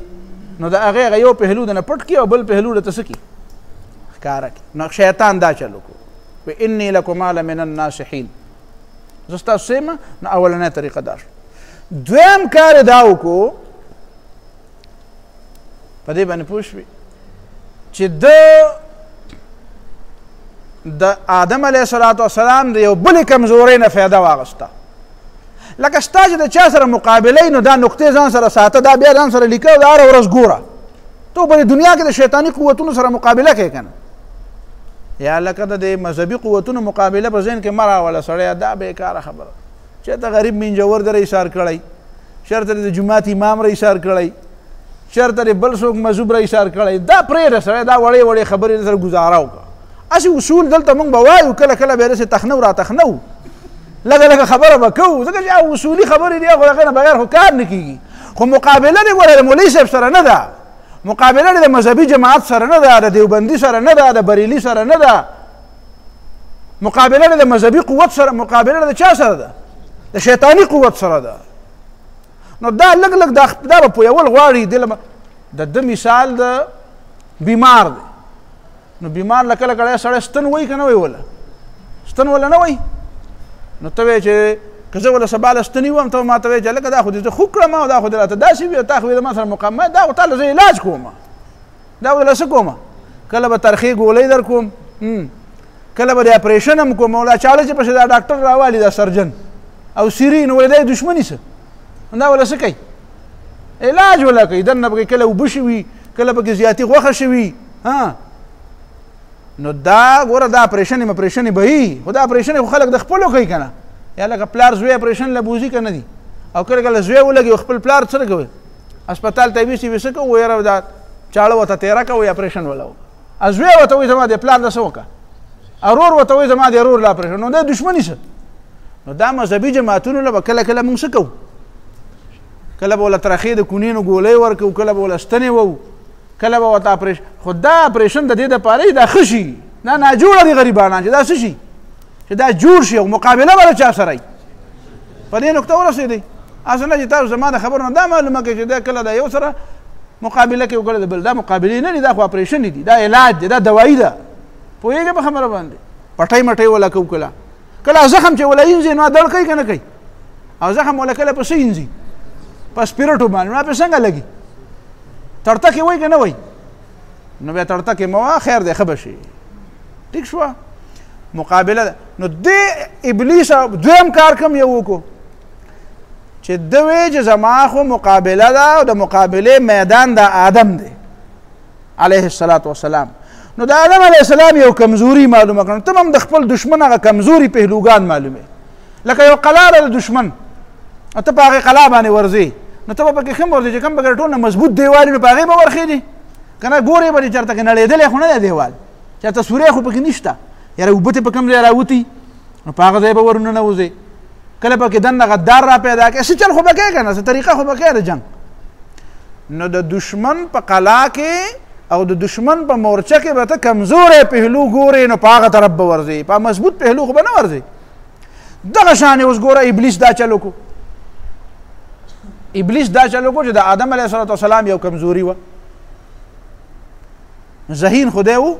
Speaker 1: نو د هغې هغه یو پهلو د نه پټ کړي او بل پهلو درته څه کړي ښکاره کړي. نو شیطان دا چل وکړو، و اني لکما لمن الناصحین، زه ستاسو څه یم. نو اولنۍ طریقه دا شو. دویم کار یې دا وکړو، په دې باندې پوه شوې چې ده د آدم علیه السلام د یو بلې کمزورۍ نه فایده واخیسته. لکه ستا چې د چا سره مقابله یي نو دا نقطې ځان سره ساته، دا بیا ځان سره لیکه او دا هره ورځ ګوره. ته په دنیا کې د شیطاني قوتونو سره مقابله کوې که نه. یا لکه د مذهبي قوتونو مقابله په ذهن کې مه راوله سړیه، دا بېکاره خبره. چېرته غریب منجور در ایثار کړی، چېرته د جومات امام را ایثار کړی، چېرته د بل څوک مذهب را ایثار کړی، دا پرېږده سړی، دا وړې وړې خبرې سره ګزاره وکړه. هسې اصول دلته موږ به وایو، کله کله بیا داسې تخنو را تخنو، لږه لږه خبره به کوو، ځکه چې اصولي خبرې دي، خو د هغې نه بغیر خو کار نه کېږي. خو مقابله دې ګوره د مولوي صاحب سره نه ده، مقابله دې د مذهبي جماعت سره نه ده، د دیوبندي سره نه ده، د بریلي سره نه ده، مقابله دې د مذهبي قوت سره، مقابله د چا سره ده؟ د شیطاني قوت سره ده. نو دا لږ لږ دا به پوهول غواړي. د ده مثال د بیمار دی. نو بیمار له کله کله سړی ستن وایي که نه وایي؟ وله ستن وله نه وایي. نو ته وایې چې که زه وله سبا له ستنې وم، ته ما ته وایې چې هلکه دا خو دې زه خوږ کړم او دا خو دې راته داسې وي او تا خو یې د ما سره مقام، دا خو تا له زه علاج کوم، دا خو له څه کوم، کله به ترخې ګولۍ در کوم، کله به د اپریشن هم کوم. او لا چاړه چې پسې دا ډاکټر راوالي دا سرجن او سیري، نو ولې دا یې دشمني څه، دا وله څه کوي؟ علاج وله کوي. دننه پکې کله اوبه شوي، کله پکې زیاتې غوښه شوي. نو دا ګوره دا اپریشن اپریشن به وي، خو دا اپریشن خو خلک د خپلو کوي که نه. یا لکه پلار زوی اپریشن له بوځي که نه دي، او کله کله زوی ولګي او خپل پلار څه کوي، هسپتال ته یې ویسي وي څه کوو، یاره دا چاړه ورته تېره کوئ اپریشن وله وکړه. زوی ورته وایي زما د پلار له څه وکړه، ورور ورته وایي زما د ورور له اپریشن، نو دا دشمني څه. نو دا مذهبي جماعتونو له به کله کله موږ څه کوو، کله به ورله ترخې د کونینو ګولۍ ورکوو، کله به ورله ستنې وو، کله به ورته اپریشن. خو دا اپریشن د دې دپاره یي دا ښه شي، دا ناجوړه دي غریبانان چې دا څه شي، چې دا جوړ شي او مقابله به له چا سره وي. په دې نقطه ورسېدئ. هسې نه چې تاسو زما د خبرو نه دا معلومه کړئ چې دا کله د یو سره مقابله کوي او کله د بل. دا مقابلې نه دي، دا خو اپریشن دي، دا علاج دی، دا دوایي ده. پوهېږئ په خبره باندې؟ پټۍ مټۍ وله کوو، کله زخم چې وله اینځي نو دړ کوي که نه کوي، او زخم وله کله په څه اینځي، په سپیرټو باندې، نو پې څنګه لګي؟ تړتکې وایي که نه وایي؟ نو بیا تړتکې مه وه، خیر دی ښه به شي. ټیک شوه؟ مقابله ده. نو دې ابلیس دویم کار کوم یو وکړو چې ده وایي چې زما خو مقابله ده او د مقابلې میدان د آدم دی علیه السلام. نو د آدم علیه السلام یو کمزوري معلومه کړه. ته هم د خپل دشمن هغه کمزوري پهلوګان معلومې، لکه یو قلعه ده د دشمن، او ته په هغې قلعه باندې ورځې، نو ته به پکې ښه ورځې چې کوم پکې ټول نه مضبوط دیوال وي، نو په هغې به ورخېږي که نه. ګورې به چې چېرته کې نړېدلی خو نه دی دیوال، چېرته سوری خو پکې نشته، یاره اوبه تې په کوم ځای راوتي، نو په هغه ځای به ورننوځې. کله پکې دننه غدار را پیدا کړې، څه چل خو به کوې که نه، څه طریقه خو به کوې د جنګ. نو د دشمن په قلعه کې او د دشمن په مورچه کې به ته کمزوری پهلو ګورې، نو په هغه طرف به ورځې، په مضبوط پهلو خو به نه ورځې. دغه شان اوس ګوره ابلیس دا چل وکړو. ابلیس دا چل وکړو چې د آدم علیه السلام یو کمزوري وه، ذهین خو دی و،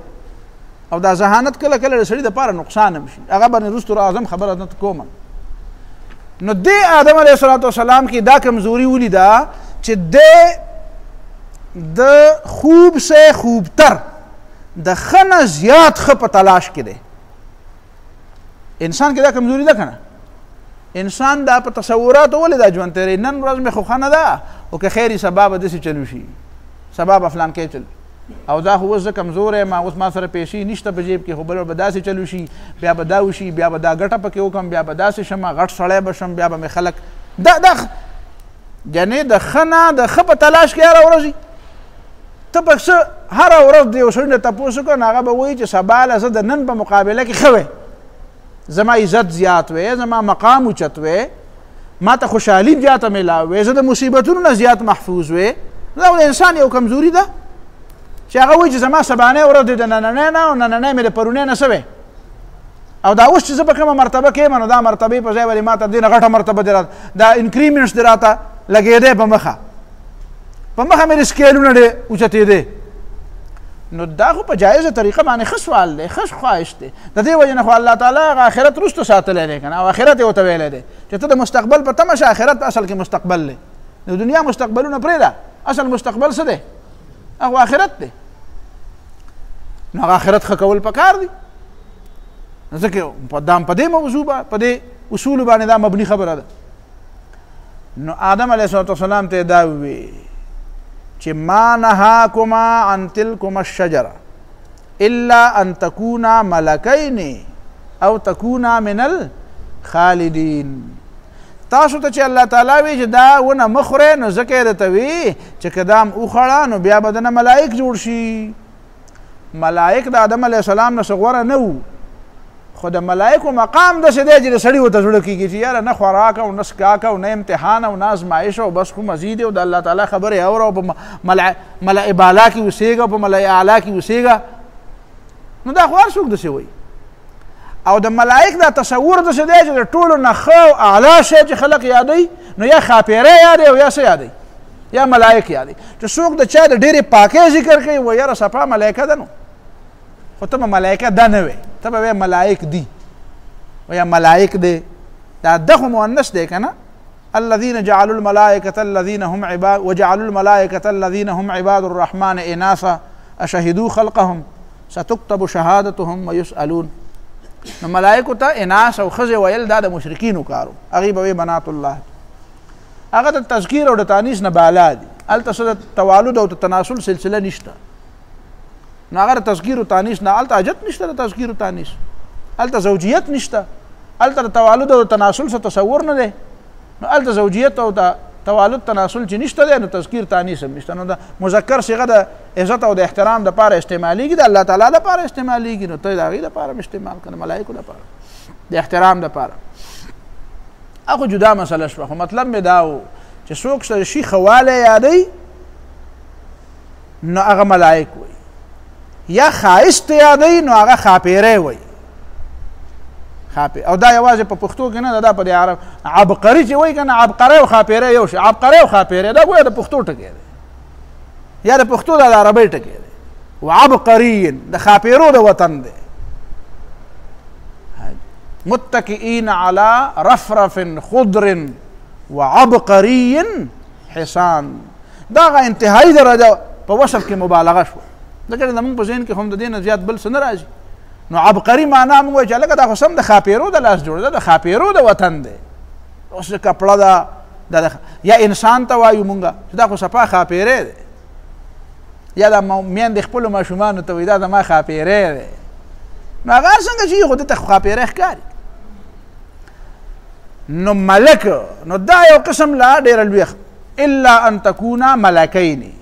Speaker 1: او دا ذهانت کله کله د سړي دپاره نقصان هم شي، هغه باندې وروستو راځم خبره نه کوم. نو دې آدم علیه السلام کې دا کمزوري ولیده چې د خوب سے خوبتر، د ښه نه زیات ښه په تلاش کې دی. انسان کې دا کمزوري ده که نه؟ انسان دا په تصوراتو ولې دا ژوند تېروي، نن ورځ مې خو ښه نه ده، او که خیر سبا به داسې چل وشي، سبا به فلان کې چل، او دا خو اوس زه کمزوری یم، اوس ما سره پیسې نشته په جیب کې، خو بل به داسې چل وشي، بیا به دا وشي، بیا به دا ګټه پکې وکړم، بیا به داسې شم، غټ سړی به شم، بیا به مې خلک دا یعنې د ښه نه د ښه په تلاش کې هره ورځ. ته په څه هره ورځ د یو سړي نه تپوس وکړه، نو هغه به وایي چې سبا له زه د نن په مقابله کې ښه وی، زما عزت زیات وی، زما مقام اوچت وی، ما ته خوشحالي زیاته میلاو وی، زه د مصیبتونو نه زیات محفوظ وی. دا د انسان یو کمزوري ده چې هغه وایي چې زما سبانۍ ورځ د نننۍ نه او نننۍ مې د پرونۍ نه څه وی، او دا اوس چې زه په کومه مرتبه کې یم، نو دا مرتبې په ځای ولې ما ته دې نه غټه مرتبه دې راته، دا انکریمنټس دې راته لګېدی په مخه مې د سکیلونه ډېر اوچتېدی. نو دا خو په جایزه طریقه باندې ښه سوال دی، ښه خواهش دی. د دې وجې نه خو الله تعالی هغه آخرت وروسته ساتلی دی که نه، او آخرت یې ورته ویلی دی چې ته د مستقبل په تمه شه، آخرت په اصل کې مستقبل دی. د دنیا مستقبلونه پرېږده، اصل مستقبل څه دی؟ هغه آخرت دی. نو هغه آخرت ښه کول پکار دي. ځکه په دې موضوع په دې اصول باندې دا مبني خبره ده. نو آدم علیه السلام ته دا ووی چې ما نهاکما عن تلکما الشجره الا ان تکونا ملکین او تکونا من الخالدین. تاسو ته چې الله تعالی وی چې دا ونه مخوره نو ځکه یې درته وی چې که دا م وخوړه نو بیا به دنه ملایک جوړ شي. ملایک د آدم علیه السلام نه څه غوره نه وو، خو د ملایکو مقام داسې دی چې د سړي ورته زړه کېږي چې یاره نه خوراک او نه څښاک او نه امتحان او نه ازمایش او بس خو مزید او د الله تعالی خبرې اوره او په ملأ بالا کې اوسېږه او په ملأ اعلی کې اوسېږه. نو دا خو هر څوک داسې وایي. او د ملائک دا تصور داسې دی چې د ټولو نه ښه او اعلی شی چې خلق یادوي نو یا ښاپیری یادوي او یا څه یادوي یا ملایک یادوي. چې څوک د چا د ډېرې پاکۍ ذکر کوي و یاره صفا ملایکه ده نو، خو ته به ملایکه ده نه وې، ته به وې ملایک دي و یا ملایک دی. دا ده خو مؤنث دی که نه. الذین جعلوا الملائکة الذین هم عباد وجعلوا الملائکة الذین هم عباد الرحمن اناثا اشهدوا خلقهم ستكتب شهادتهم ويسألون. نو ملائکو ته اناث او ښځې ویل دا د مشرکینو کارو، هغوی به وی بنات الله. هغه د تذکیر او د تانیث نه بالا دي. هلته څه د توالد او د تناسل سلسله نشته. نو هغه د تذکیر و تانیث نه هلته حاجت نشته. د تذکیر و تانیث هلته زوجیت نشته. هلته د توالد او د تناسل څه تصور نه دی. نو هلته زوجیت او د توالد تناسل چې نشته دی نو تذکیر تانیث هم نشته. نو د مذکر صیغه د عزت او د احترام دپاره استعمالیږي، د الله تعالی دپاره استعمالیږي. نو ته د هغې دپاره هم استعمال کړه، ملایکو دپاره د احترام دپاره. هغه جدا مسله شوه. خو مطلب مې دا و چې څوک سره شي ښه والی یادوي نو هغه ملایک وایي، یا ښایست یادوي نو هغه ښاپیری وایي. او دا یوازې په پښتو کې نه ده، دا په د عرب عبقري چې وایي که نه، عبقری او ښاپیری یو شی. عبقری او ښاپیری دا ګویا د پښتو ټکی دی، یا د پښتو دا د عربۍ ټکی دی. وعبقري د ښاپیرو د وطن دی. متکئین علی رفرف خضر وعبقري حسان. دا هغه انتهایی درجه په وصف کې مبالغه شوه. ځکه زمونږ په ذهن کې هم د دې نه زیات بل څه نه راځي. نو عبقري معنا موږ وایو چې هلکه دا خو سم د ښاپیرو د لاس جوړ ده، د ښاپیرو د وطن دی. اوس کپړه ده یا انسان ته وایو مونږ چې دا خو صفا ښاپیری دی، یا دا میندې خپلو ماشومانو ته وایي دا زما ښاپیری دی. نو هغه هر څنګه چې خو دې ته ښاپیری ښکاري. نو ملک نو دا یو قسم لا ډېره لویه الا ان تکونا ملکین.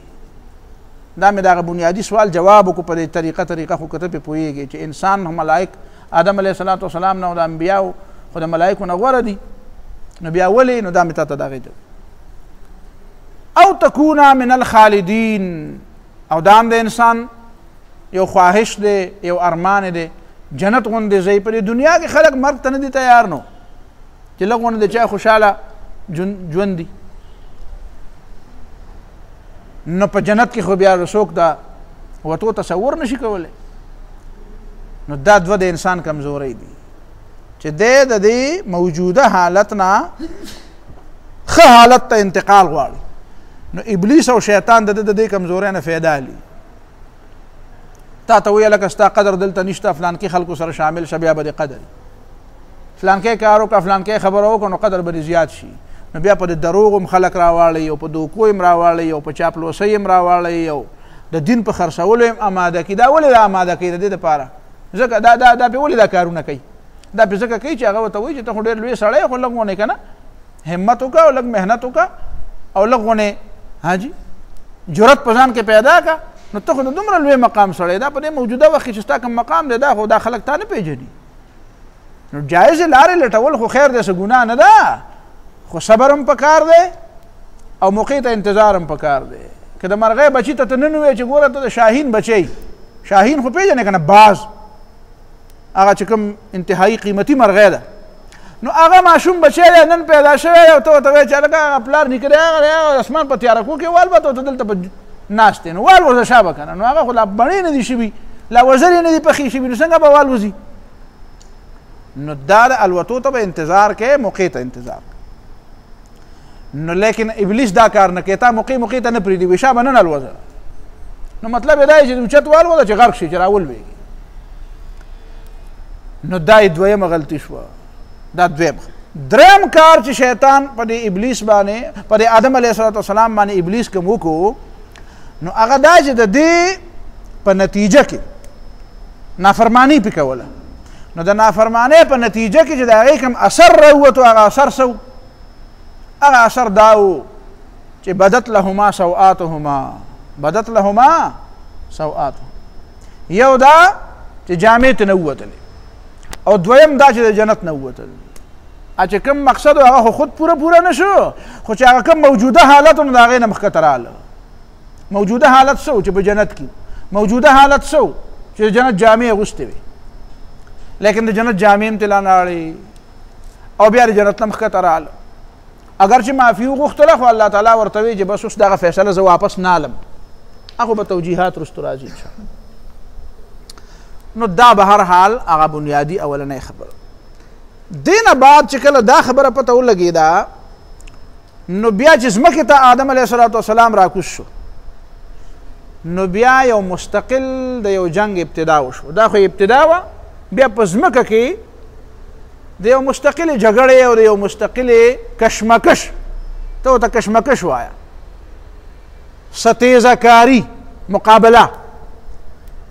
Speaker 1: دا مې دغه بنیادي سوال جواب وکړو په دې طریقه خو که ته پرې پوهېږې چې انسان ملایک آدم علیه السلام نه او د انبیاو خو د ملایکو نه غوره دي. نو بیا ولې؟ نو دا مې تا ته دغې جواب. او تکونا من الخالدین. او دا هم د انسان یو خواهش دی، یو ارمان دی. جنت غوندې ځای په دې دنیا کې خلک مرګ ته نه دي تیار نو چې لږ غوندې د چا خوشحاله ژوند دي. نو په جنت کې خو بیا څوک دا وتو تصور نشي کولی. نو دا دوه د انسان کمزوری دي چې دی د دې موجوده حالت نه ښه حالت ته انتقال غواړي. نو ابلیس او شیطان د دې کمزورۍ نه فایده اخلي. تا ته ویل لکه ستا قدر دلته نشته، فلانکي خلکو سره شامل شه بیا به دې قدر. فلانکي کار وکړه، فلانکي خبره وکړه نو قدر به دې زیات شي. نو بیا په د دروغ هم خلک راواړئ او په دوکو هم راواړئ او په چاپلوسۍ هم راواړئ او د دین په خرڅولو هم اماده کړي. دا ولې دا اماده کوي؟ د دې دپاره ځکه دا پې ولې دا کارونه کوي؟ دا پې ځکه کوي چې هغه ورته وایي چې ته خو ډېر لوی سړی خو لږ غونې که نه همت وکړه او لږ محنت وکړه او لږ غونې حاجي جرأت په ځان کې پیدا کړه نو ته خو د دومره لوی مقام سړی. دا په دې موجوده وخت کې چې ستا کوم مقام دی دا خو دا خلک تا نه پېژني. نو جایزې لارې لټول خو خیر دی، څه ګناه نه ده، خو صبر هم پکار دی او موقع ته انتظار هم پکار دی. که د مرغۍ بچي ته نن ووایې چې ګوره ته د شاهین بچی، شاهین خو پېژنې که نه، باز هغه چې کوم انتهایی قیمتي مرغۍ ده، نو هغه ماشوم بچی دی نن پیدا شوی او ته ورته وایې چې هلکه هغه پلار نیکه دی هغه اسمان په تیارکو کې والبته او ته دلته په ناست دی نو والوځه شا به که نه. نو هغه خو لا بڼې نه دي شوي، لا وزرې نه دي پخې شوي، نو څنګه به والوځي؟ نو دا د الوتو ته به انتظار کوې، موقع ته انتظار. نو لیکن ابلیس دا کار نه کوي، تا موقع ته نه پرېږدي، وایي شا به نن الوځه. نو مطلب یې دا چې اوچت والوځه چې غرق شي، چې راولوېږي. نو دا دویمه غلطي شوه. دا دویم. دریم کار چې شیطان په دې ابلیس باندې په دې آدم علیه السلام باندې ابلیس کوم وکړو نو هغه دا چې د دې په نتیجه کې نافرمانی پې کوله. نو د نافرمانۍ په نتیجه کې چې د هغې کوم اثر راووتو هغه اثر سو هغه اثر دا و چې بدت لهما سوآتهما بدت لهما سوآتهما. یو دا چې جامې ته نه ووتلې او دویم دا چې د جنت نه ووتل. چې کوم مقصد هغه خو خود پوره نه شو خو چې هغه کوم موجوده حالت نو د هغې نه مخکته راغله. موجوده حالت سو چې په جنت کې موجوده حالت سو چې د جنت جامې اغوستې وي لیکن د جنت جامې هم تلا ناړې او بیا د جنت نه مخکته راغله. اگر چې معافي وغوښتله خو الله تعالی ورته وی چې بس اوس دغه فیصله زه واپس نه الم. هغه به توجیحات رستو راځي انشاءالله. نو دا به هر حال هغه بنیادي اولنۍ خبره. دینه بعد چې کله دا خبره پته ولګېده نو بیا چې ځمکې ته آدم علیه السلام راکوز شو نو بیا یو مستقل د یو جنگ ابتدا وشو. دا خو ابتدا وه بیا په ځمکه کې د یو مستقلې جګړې او د یو مستقلې کشمکش ته ورته کشمکش وایه ستیزه کاري مقابله.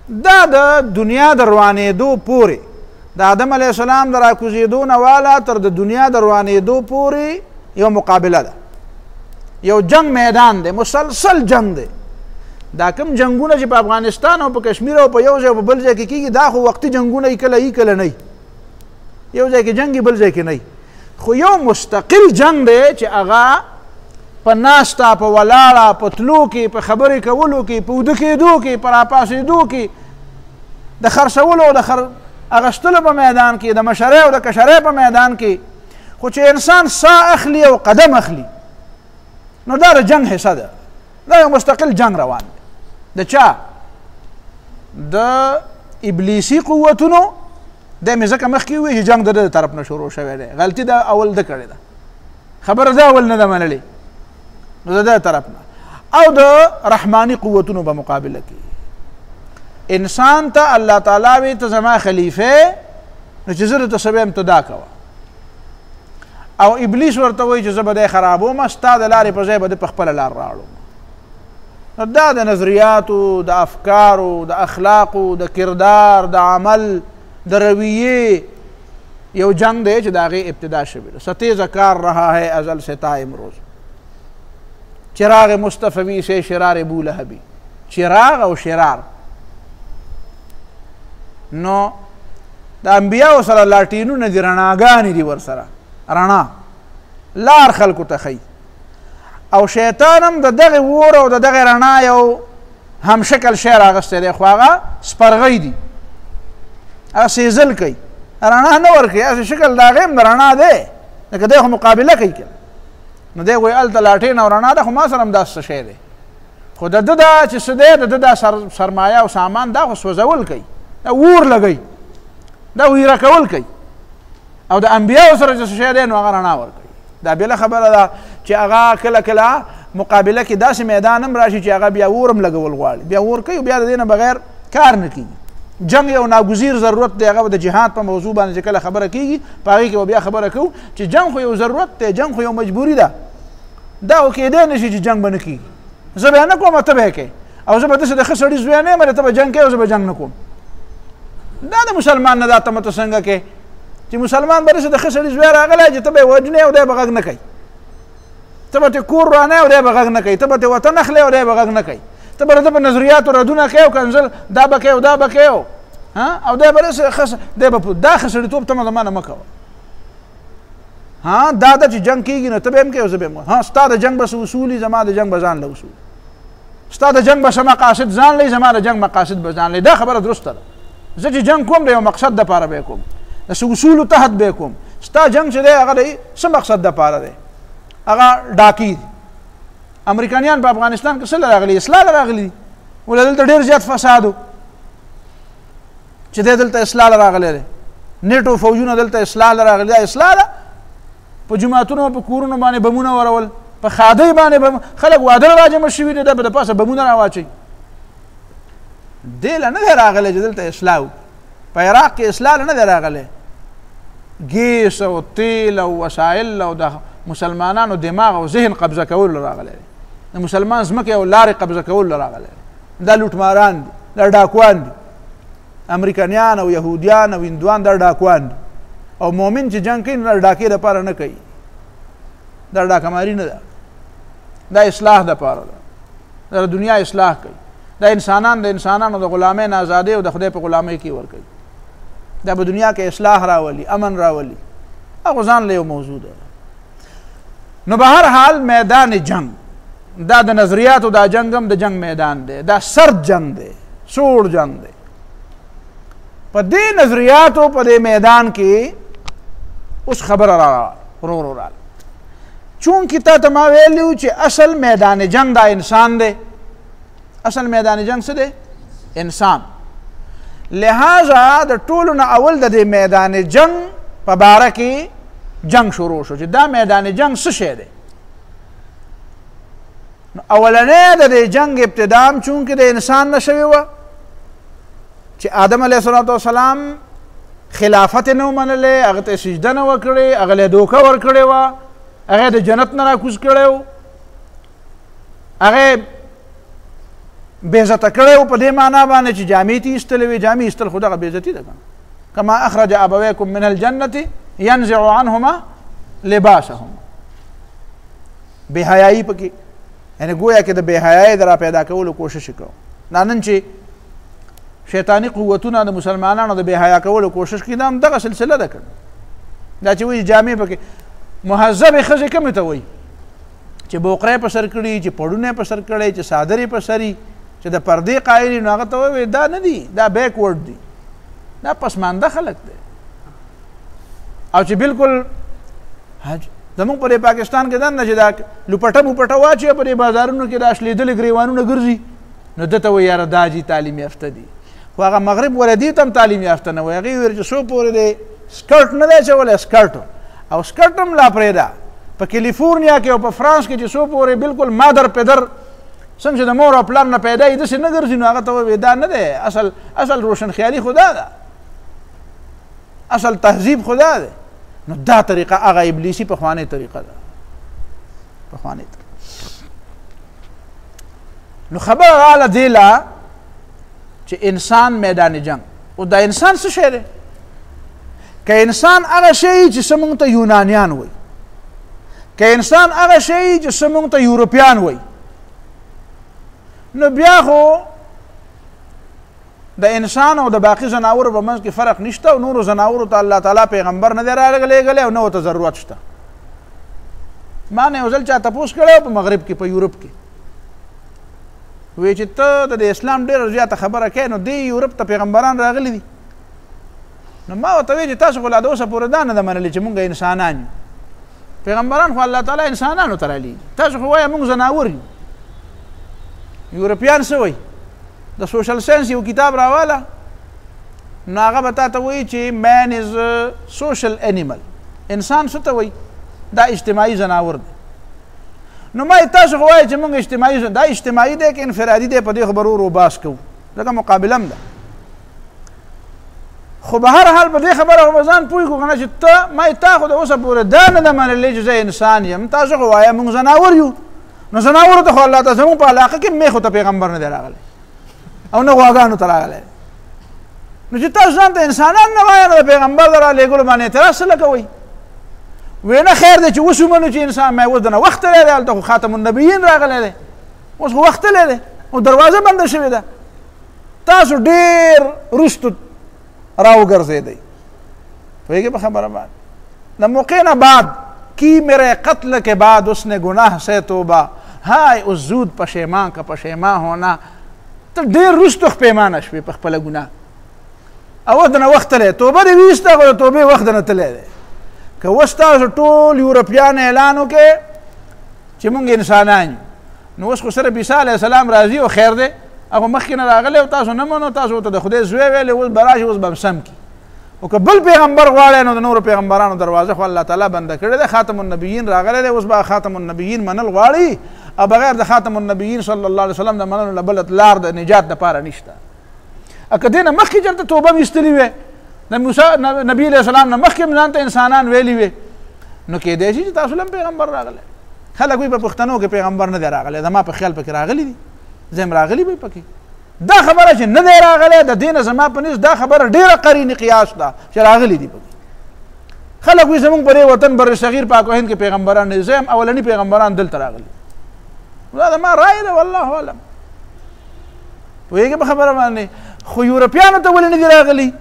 Speaker 1: دا د دنیا د روانېدو پورې د آدم علیه السلام د راکوزېدو نه واله تر د دنیا د روانېدو پورې یو مقابله ده. یو جنگ میدان دی مسلسل جنگ دی. دا کوم جنګونه چې په افغانستان او په کشمیر او په یو ځای او په بل ځای کې کېږي دا خو وقتي جنګونه یي کله یي کله نه یو ځای کې جنګ بل ځای کې نه خو یو مستقل جنگ دی چې هغه په ناسته په ولاړه په تلو کې په خبرې کولو کې په وده کېدو کې په راپاڅېدو کې د خرڅولو او د اغشتلو په میدان کې د مشرۍ او د کشرۍ په میدان کې خو چې انسان ساه اخلي او قدم اخلي نو دا د جنگ حصه ده. دا یو مستقل جنگ روان دی. د چا د ابلیسي قوتونو دا مې ځکه مخکې ووایي چې جنگ د ده د طرف نه شروع شوی دی. غلطي ده اول ده کړې ده خبره ده اول نه ده منلې نو د ده طرف نه او د رحماني قوتونو په مقابله کې انسان ته الله تعالی وی ته زما خلیفه نو چې زه درته څه ویم ته دا کوه او ابلیس ورته وایي چې زه به دی خرابوم ستا د لارې په ځای به ده په خپله لار راړم. نو دا د نظریاتو د افکارو د اخلاقو د کردار د عمل د رویې یو جنگ دی چې د هغې ابتدا شوی ده. ستیزه کار رہا ہے ازل سے تا امروز چراغ مصطفوی سے شرار بولهبی. چراغ او شرار نو د انبیاء سره لاټینونه دي رڼاګانې دي ورسره رڼا لار خلکو ته ښیي او شیطان هم د دغې اور او د دغې رڼا یو همشکل شی راغستی دی خو هغه سپرغی دي هغه سیزل کوي رڼا نه ورکوي هسې شکل د هغې هم د رڼا دی لکه دی خو مقابله کوي که نو دی وایي هلته لاټین او رڼا ده خو ما سره هم داسې څه شی دی خو د ده دا چې څه دی د ده دا سرمایه او سامان دا خو سوځول کوي دا اور لګوي دا ویره کول کوي او د انبیاو سره چې څه شی دی نو هغه رڼا ورکوي. دا بېله خبره ده چې هغه کله کله مقابله کې داسې میدان هم راشي چې هغه بیا اور هم لګول غواړي بیا اور کوي بیا د دې نه بغیر کار نه کېږي. جنگ یو ناګزیر ضرورت دی هغه د جهاد په موضوع باندې چې کله خبره کېږي په هغې کې به بیا خبره کوو چې جنگ خو یو ضرورت دی جنگ خو یو مجبوري ده. دا خو کېدی نه شي چې جنگ به نه کېږي زه به یې نه کوم ته به یې کوې او زه به داسې د ښه سړي زوی نه یم ته به جنګ کوې او زه به جنګ نه کوم. دا د مسلمان نه دا ته مته څنګه کې چې مسلمان به داسې د ښه سړي زوی راغلی چې ته به یې وژنې او دی به غږ نه کوي ته به ترې کور رانه او دی به غږ نه کوي ته به ترې وطن اخلې او دی به غږ نه کوي ته به د ده په نظریاتو ردونه کوې او کنځل دا به کوې او دا به کوې او دی به داسې دی به دا ښه سړیتوب ته ما نه مه کوه دا ده چې جنګ کېږي نو ته به هم کوې او زه به هم ستا د جنګ به څه اصول وي زما د جنګ به ځان له اصول ستا د جنګ به څه مقاصد ځان لري زما د جنګ مقاصد به ځان لري. دا خبره درسته ده. زه چې جنګ کوم د یو مقصد دپاره به یې کوم د څه اصولو تحت به یې کوم. ستا جنګ چې دی هغه د څه مقصد دپاره دی هغه ډاکي دي. امریکایان په افغانستان کې څه له راغلي اصلاح له راغلي ولې دلته ډېر زیات فساد و چې دی دلته اصلاح له راغلی دی نیټو فوجونه دلته اصلاح له راغلي دا اصلاح ده. په جوماتونو په کورونو باندې بمونه ورول په خادۍ باندې خلک واده راجمع شوي دي دا به د پاسه بمونه راواچوي دی له نه دی راغلی چې دلته اصلاح وکړي په عراق کې اصلاح نه دی راغلی، ګیس او تیل او وسایل او د مسلمانانو دماغ او ذهن قبضه کول راغلی دی، د مسلمان ځمکې او لارې قبضه کول راغلی دی. دا لوټماران دي، دا ډاکوان دي، امریکایان او یهودیان او هندوان دا ډاکوان دي. او مؤمن چې جنګ کوي نو ډاکې دپاره نه کوي، دا ډاکماري نه ده، دا اصلاح دپاره ده، دا دنیا اصلاح کوي. دا انسانان د انسانانو د غلامۍ نه ازادۍ او د خدای په غلامۍ کې ورکوي. دا په دنیا کې اصلاح راولي، امن راولي. هغه ځان له یو موضوع ده. نو به هر حال میدان جنگ دا د نظریاتو دا جنگ هم د جنگ میدان دی، دا سرد جنگ دی، سوړ جنگ دی. په دې نظریاتو په دې میدان کې اوس خبره ورو راغله. چونکې تا ته ما ویلي وو چې اصل میدان جنگ دا انسان دی، اصل میدان جنگ څه دی؟ انسان. لہذا د ټولو نه اول د دې میدان جنگ په باره کې جنگ شروع شو چې دا میدان جنگ څه شی دی. نو اولنی د دې جنگ ابتدا هم چونکې د انسان نه شوې وه چې آدم علیه السلام خلافت یې نه ومنلی، هغه ته سجده نه وکړې، هغه له دوکه ورکړې وه، هغه د جنت نه راکوز کړی و، هغه بې عزته کړی و په دې معنا باندې چې جامې ته ایستلې وې. جامې ایستل خو دغه بې عزتي ده که نه. کما اخرج ابویکم من الجنة ینزع عنهما لباسهما. بې حیایي پکې، یعنې ګویا کې د بې حیایۍ د را پیدا کولو کوشش یې کوو. نن چې شیطاني قوتونه د مسلمانانو د بې حیا کولو کوشش کوي، دا هم دغه سلسله ده که دا چې وایي جامې پکې. مهذبې ښځې کومې ته وایي چې بوقری په سر کړي، چې پړونه یې په سر کړی، چې څادر یې په سر وي، چې د پردې قایل وي، نو هغه ته وایي دا نه دي، دا بیکورډ دي، دا پسمانده خلک دی. او چې بالکل زمونږ په دې پاکستان کې دننه چې دا لوپټه موپټه واچوي په دې بازارونو کې دا شلېدلې ګریوانونه ګرځي، نو ده ته وایي یاره دا جي تعلیم یافته دي. خو هغه مغرب ولدي ته هم تعلیم یافته نه وایي. هغې ویل چې څو پورې دی سکرټ نه دی اچولی، سکرټ او سکرټ هم لا پرېږده. په کیلیفورنیا کې او په فرانس کې چې څو پورې بالکل مادر پدر څنګه چې د مور او پلار نه پیدا یې داسې نه ګرځي، نو هغه ته وایي دا نه دی، اصل روشنخیالي خو دا ده، اصل تهذیب خو دا دی. نو دا طریقه هغه ابلیسي پخوانۍ طریقه ده، پخوانۍ طریقه. نو خبره راغله دې لا چې انسان میدان جنگ. او دا انسان څه شی دی؟ که انسان هغه شی چې څه موږ ته یونانیان وایي، که انسان هغه شی چې څه موږ ته یورپیان وایي، نو بیا خو د انسان او د باقي ځناورو په منځ کې فرق نشته. او نورو ځناورو ته الله تعالی پیغمبر نه دی رالیږلی او نه ورته ضرورت شته. ما نه یو ځل چا تپوس کړی په مغرب کې، په یورپ کې، وایي چې ته د اسلام ډېره زیاته خبره کوې، نو دې یورپ ته پیغمبران راغلي دي. نو ما ورته وایي چې تاسو خو لا د اوسه پورې دا نه ده منلې چې مونږ انسانان یو. پیغمبران خو الله تعالی انسانانو ته رالیږي، تاسو خو وایه مونږ ځناور یو. یورپیان څه وایي؟ د سوشل ساینس یو کتاب راواله، نو هغه به تا ته وایي چې مین از سوشل انیمل. انسان څه ته وایي؟ دا اجتماعي ځناور دی. نو ما تاسو خو وایي چې مونږ اجتماعي، دا اجتماعي دی که انفرادي دی، په دې خبرو رو باس کوو، ځکه مقابله هم ده. خو به هر حال په دې خبره خو به ځان پوه کړو که نه چې ته تا خو د اوسه پورې دا نه ده منلې چې زه انسان یم، تاسو خو وایه مونږ ځناور یو. نو ځناورو ته خو الله تعالی زموږ په علاقه کې میخو ته پیغمبر نه دی راغلی او نه غواګانو ته راغلی. نو چې تاسو ځان ته انسانان نه وایه، نو د پیغمبر د رالیږلو باندې اعتراض څه لکوئ؟ وی نه خیر دی چې اوس ومنو چې انسان اوس د نه وخت تللی دی، هلته خو خاتم النبیین راغلی دی، اوس خو وخت تللی دی او دروازه بنده شوې ده. تاسو ډېر وروستو راوګرځېدئ. پوهېږئ په خبره باندې؟ د موقع نه بعد کی میرے قتل کے بعد اس نے گناہ سے توبہ، ہائے اس زود پشیمان کا پشیمان ہونا. ته ډېر وروستو پښیمانه شوې په خپله ګناه، او د نه وخت تللی، توبه دې ویسته، خو د توبې وخت د نه تللی دی. که اوس تاسو ټول یورپیان اعلان وکړې چې مونږ انسانان یو، نو اوس خو صرف عیسی علیه السلام راځي او خیر دی، هغه مخکې نه راغلی او تاسو نه منو، تاسو ورته د خدای زوی ویلی، اوس به راشي اوس به هم سم کړي. او که بل پیغمبر غواړی نو د نورو پیغمبرانو دروازه خو الله تعالی بنده کړې ده. خاتم النبیین راغلی دی، اوس به خاتم النبیین منل غواړي، او بغیر د خاتم النبیین صلی الله علیه وسلم د منلو نه بله لار د نجات دپاره نشته. که دې نه مخکې چېرته توبه مې ایستلې وې د موسی نبي علیه السلام نه مخکې مې ځان ته انسانان ویلي وې نو کېدی شي چې تاسو هم پیغمبر راغلی خلک وایي په پښتنو کې پیغمبر نه دی راغلی زما په خیال پکې راغلی دي زه هم راغلی وی پکې دا خبره چې نه دی راغلی د دې نه زما په نس دا خبره ډېره قرینې قیاس ده چې راغلی دي پکې خلک وایي زمونږ په دې وطن بر صغیر پاک و هند کې پیغمبران نه زه هم اولني پیغمبران دلته راغلي دا زما رایه ده والله اعلم پوهېږې په خبره باندې خو یورپیانو ته ولې نه دي راغلي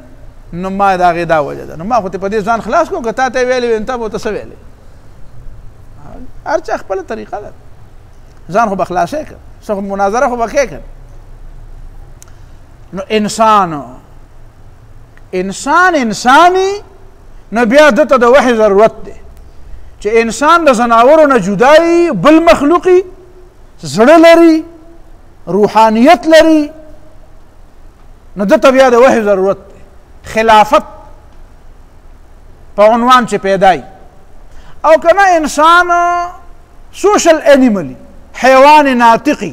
Speaker 1: نو ما د هغې دا وجه ده نو ما خو ته په دې ځان خلاص کړو که تا ته یې ویلې وې نو تا به ورته څه ویلې هر چا خپله طریقه ده ځان خو به خلاصې کړه څه خو مناظره خو به کې کړه نو انساني نو بیا دته د وحي ضرورت دی چې انسان د ځناورو نه جدایي بل مخلوقي زړه لري روحانیت لري نو دته بیا د وحي ضرورت دی خلافت په عنوان چې پیدای او کنه انسان سوشل انیملی حیوان ناطقي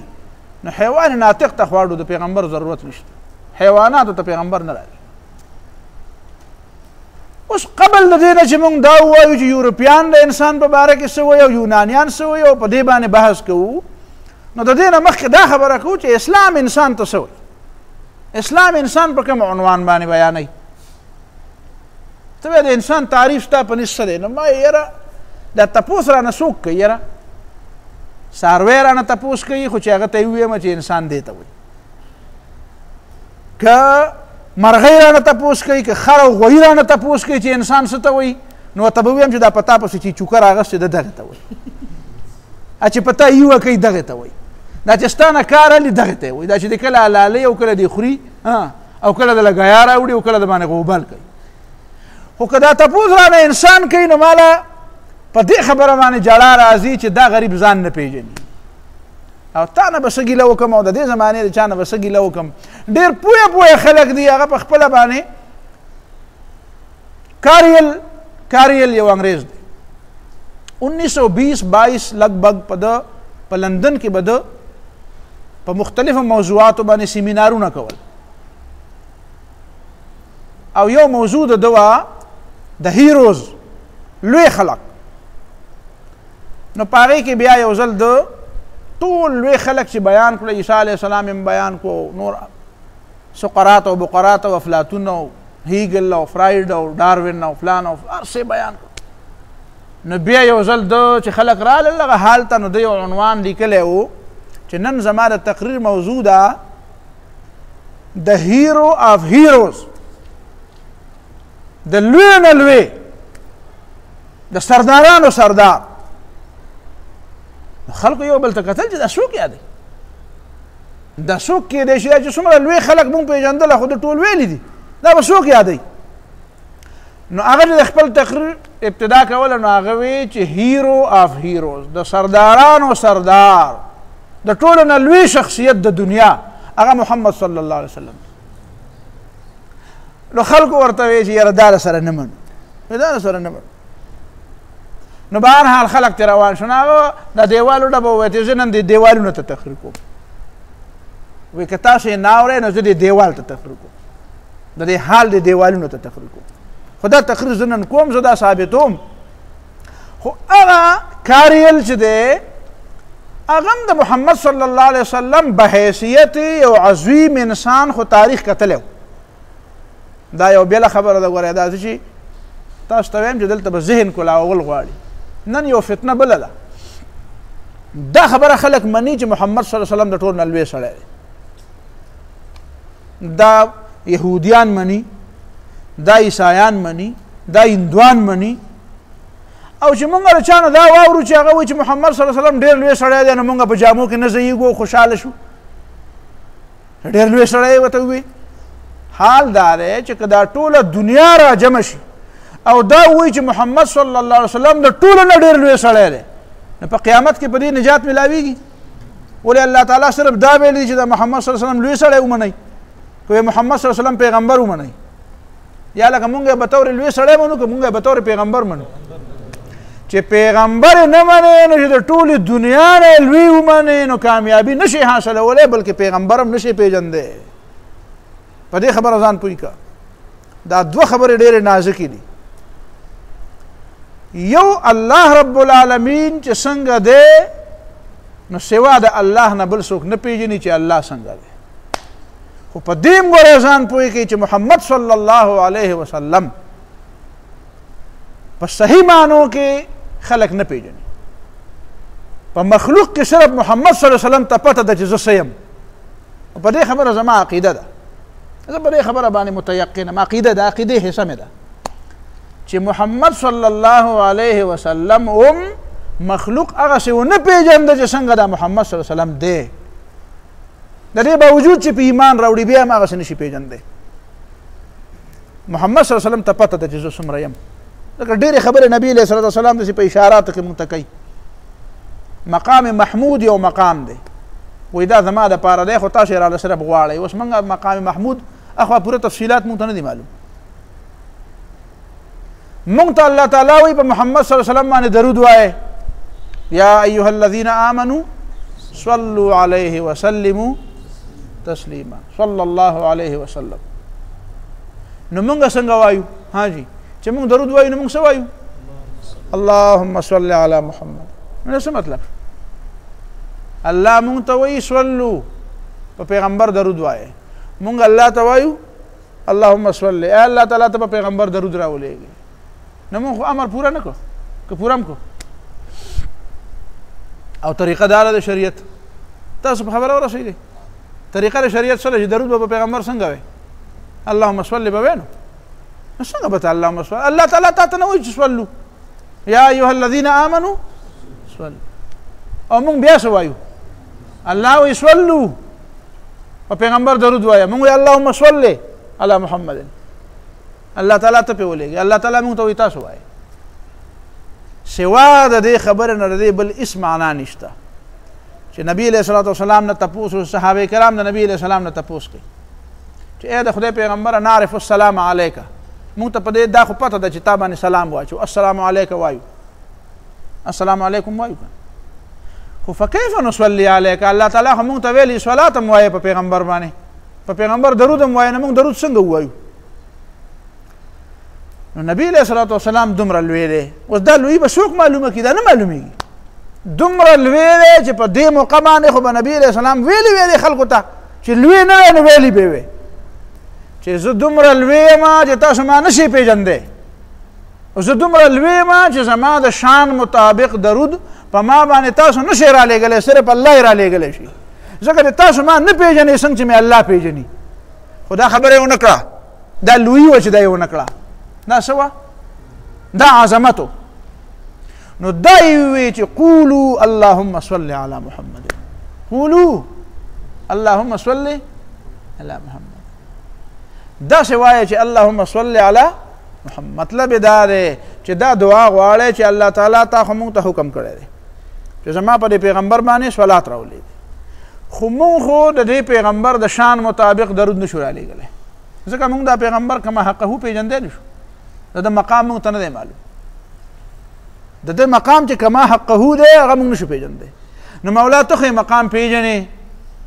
Speaker 1: نو حیوان ناطق ته خواړو د پیغمبر ضرورت نشته حیواناتو ته پیغمبر نه راځي اوس قبل د دې نه چې موږ دا ووایو چې یورپیان د انسان په باره کې څه وایي او یونانیان څه وایي او په دې باندې بحث کوو نو د دې نه مخکې دا خبره کوو چې اسلام انسان ته څه وایي اسلام انسان په کوم عنوان باندې بیانوي ته د انسان تعریف ستا په نس څه دی نو ما یاره دا تپوس رانه څوک کوي یاره څاروی رانه تپوس کوي خو چې هغه ته یې ووایم چې انسان دې ته وایي که مرغۍ رانه تپوس کوي که خر او غویي رانه تپوس کوي چې انسان څه ته وایي نو ورته به ووایم چې دا په تا پسې چې چوکه راغستې ده دغې ته وایي چې په تا یوه کوي دغې ته وایي دا چې ستا نه کار الي دغې ته یې وایي دا چې د کله حلالوي او کله دې خوري او کله د لګیا راوړي او کله د باندې غوبل کوي خو که دا تپوس رانه انسان کوي نو ماله په دې خبره باندې جړا راځي چې دا غریب ځان نه پیژني او تا نه به څه ګیله وکړم او د دې زمانې د چا نه به څه ګیله وکړم ډېر پوه خلک دي هغه په خپله باندې کاریل یو انګریز دی 1920-22 لګ بګ په لندن کې به ده په مختلفو موضوعاتو باندې سیمینارونه کول او یو موضوع د ده وه د هیروز لوی خلق نو په هغې کې بیا یو ځل د ټول لوی خلق چې بیان کړه عیسی علیه السلام هم بیان کړو نور سقراط او بقراط او افلاطون او هیګل او فرایډ او ډاروین او فلان او هر څه بیان کړو نو بیا یو ځل د چې خلق رالل هغه حال ته نو د یو عنوان لیکلی و چې نن زما د تقریر موضوع ده د هیرو آف هیروز د لوی نه لوی د سردارانو سردار خلکو یو بل ته کتل چې دا څوک یادوي دا څوک کېدی شي چې څومره لوی خلک مونږ پېژندله خو د ټول ویلي دي دا به څوک یادوي نو هغه چې د خپل تقریر ابتدا کوله نو هغه وی چې هیرو آف هیروز د سردارانو سردار د ټولو نه لوی شخصیت د دنیا هغه محمد صلی الله علیه وسلم نو خلکو ورته وی چې یاره دا سره نه منو دا سره نه منو نو بهرحال خلک ترې روان شو نو هغه د دیوالو ډبه وویل چې زه نن د دیوالونو ته تقریر کوم وایي که تاسو یې نه اورئ نو زه د دیوال ته تقریر کوم د دې حال د دیوالونو ته تقریر کوم خو دا تقریر زه نن کوم زه دا ثابتوم خو هغه کاریل چې دی هغه هم د محمد صلی الله علیه وسلم په حیثیت یو عظیم انسان خو تاریخ کتلی و دا یو بېله خبره ده ګورئ دا چې تاسو ته وایم چې دلته به ذهن کلاول غواړي نن یو فتنه بله ده دا خبره خلک مني چې محمد صلی الله علیه وسلم د ټول نه لوی سړی دی دا یهودیان مني دا عیسایان مني دا هندوان مني او چې مونږ له چا نه دا واورو چې هغه وایي چې محمد صلی الله علیه وسلم ډېر لوی سړی دی نو مونږ په جامو کې نه ځایږو خوشحاله شو ډېر لوی سړی ورته ووایي حال دا دی چې که دا ټوله دنیا را جمع شي او دا وایي چې محمد صلی الله علیه وسلم د ټولو نه ډېر لوی سړی دی نو په قیامت کې په دې نجات میلاویږي ولې الله تعالی صرف دا ویلی چې د محمد صلی الله علیه وسلم لوی سړی ومنئ که محمد صلی الله علیه وسلم پیغمبر ومنئ یا لکه مونږ یې به طور لوی سړی منو که مونږ یې به طور پیغمبر منو چې پیغمبر یې نه منې نو چې د ټولې دنیا نه لوی ومنې نو کامیابي نشي حاصلولی بلکې پیغمبر هم نشي پیژندی په دې خبره ځان پوي کا دا دوه خبرې ډېرې نازکې دي یو الله رب العالمین چې څنګه دی نو سوا د الله نه بل څوک نه پیژني چې الله څنګه دی خو په دې هم ګوره ځان پوهې کوي چې محمد صلی الله علیه وسلم په صحیح معنو کې خلک نه پیژني په مخلوق کې صرف محمد صلی الله علیه وسلم ته پته ده چې زه څه یم په دې خبره زما عقیده ده زه په دې خبره باندې متيقن یم عقیده د عقیدې حصه مې ده چې محمد صلی الله علیه وسلم هم مخلوق هغه څه ونه پیژنده چې څنګه دا محمد صلی الله علیه وسلم دی د دې باوجود چې په ایمان راوړي بیا هم هغه څه نشي پیژندی محمد صلی الله علیه وسلم ته پته ده چې زه څومره یم ځکه ډېرې خبرې نبي علیه الصلاة والسلام داسې په اشاراتو کې مونږ ته کوي مقام محمود یو مقام دی وایي دا زما دپاره دی خو تاسو یې راله صرف غواړئ اوس موږ مقام محمود اخوا پوره تفصیلات مونږ ته نه دي معلوم مونږ ته الله تعالی وایي په محمد صلی الله علیه وسلم باندې درود وایئ یا ایها الذین آمنوا صلوا علیه وسلموا تسلیما صلی الله علیه وسلم نو مونږ څنګه وایو ها جی چې مونږ درود وایو نو مونږ څه وایو اللهم صل علی محمد نو څه مطلب الله مونږ ته وایي صلو په پیغمبر درود وایي مونږ الله ته وایو اللهم صل ای الله تعالی ته په پیغمبر درود راولېږي نو مونږ امر پورا نه کو که پورا هم کو او طریقه دار د شریعت تاسو په خبره ورسېږئ طریقه د شریعت سره چې درود به په پیغمبر څنګه وایي اللهم صل به وایي نو څنګه به اللهم صل الله تعالی تا ته نه وایي چې صلو یا ایها الذین آمنوا صلوا او مونږ بیا څه وایو الله وایي صلو په پیغمبر درود وایه مونږ وایي اللهم صل علی محمد الله تعالی ته پې ولېږي الله تعالی مونږ ته وایي تاسو وایي سوا د دې خبرې نه د دې بل هېڅ معنا نشته چې نبي علیه الصلاة والسلام نه تپوس صحابه کرام د نبي علیه السلام نه تپوس کوي چې ای د خدای پیغمبره نعرف السلام علیکه مونږ ته په دې دا خو پته ده چې تا باندې سلام واچو السلام علیکه وایو السلام علیکم وایو خو فکیف نصلي علیک الله تعالی خو مونږ ته ویلي صلات هم وایه په پیغمبر باندې په پیغمبر درود هم وایه نو مونږ درود څنګه ووایو نو نبی علیه الصلاة والسلام دومره لوی دی اوس دا لوی به څوک معلومه کړي دا نه معلومیږي دومره لوی دی چې په دې موقع باندې خو به نبي علیه السلام ویلي خلکو ته چې لوی نه دی نو ویلي به وی چې زه دومره لوی یم چې تاسو ما نشئ پیژندی او زه دومره لوی یم چې زما د شان مطابق درود په ما باندې تاسو نشئ رالیږلی صرف الله یې رالیږلی شي ځکه چې تاسو ما نه پیژنئ څنګه چې مې الله پیژني خو دا خبره یې ونه کړه دا لویي وه چې دا یې ونه کړه دا څه وه دا عظمت نو دا یې ووی چې قولو اللهم صل علی محمد قولو اللهم صل علی محمد داسې وایه چې اللهم صل علی محمد مطلب دا دی چې دا دعا غواړی چې الله تعالی تا خو مونږ ته حکم کړی دی چې زما په دې پیغمبر باندې صلات راولېږي خو مونږ خو د دې پیغمبر د شان مطابق درود نشو رالیږلی ځکه مونږ دا پیغمبر کما حقه پیژندی نشو د ده مقام مونږ ته نه دی معلوم د ده مقام چې کما حقه دی هغه مونږ نشو پیژندی نو مولا ته خو مقام پیژنې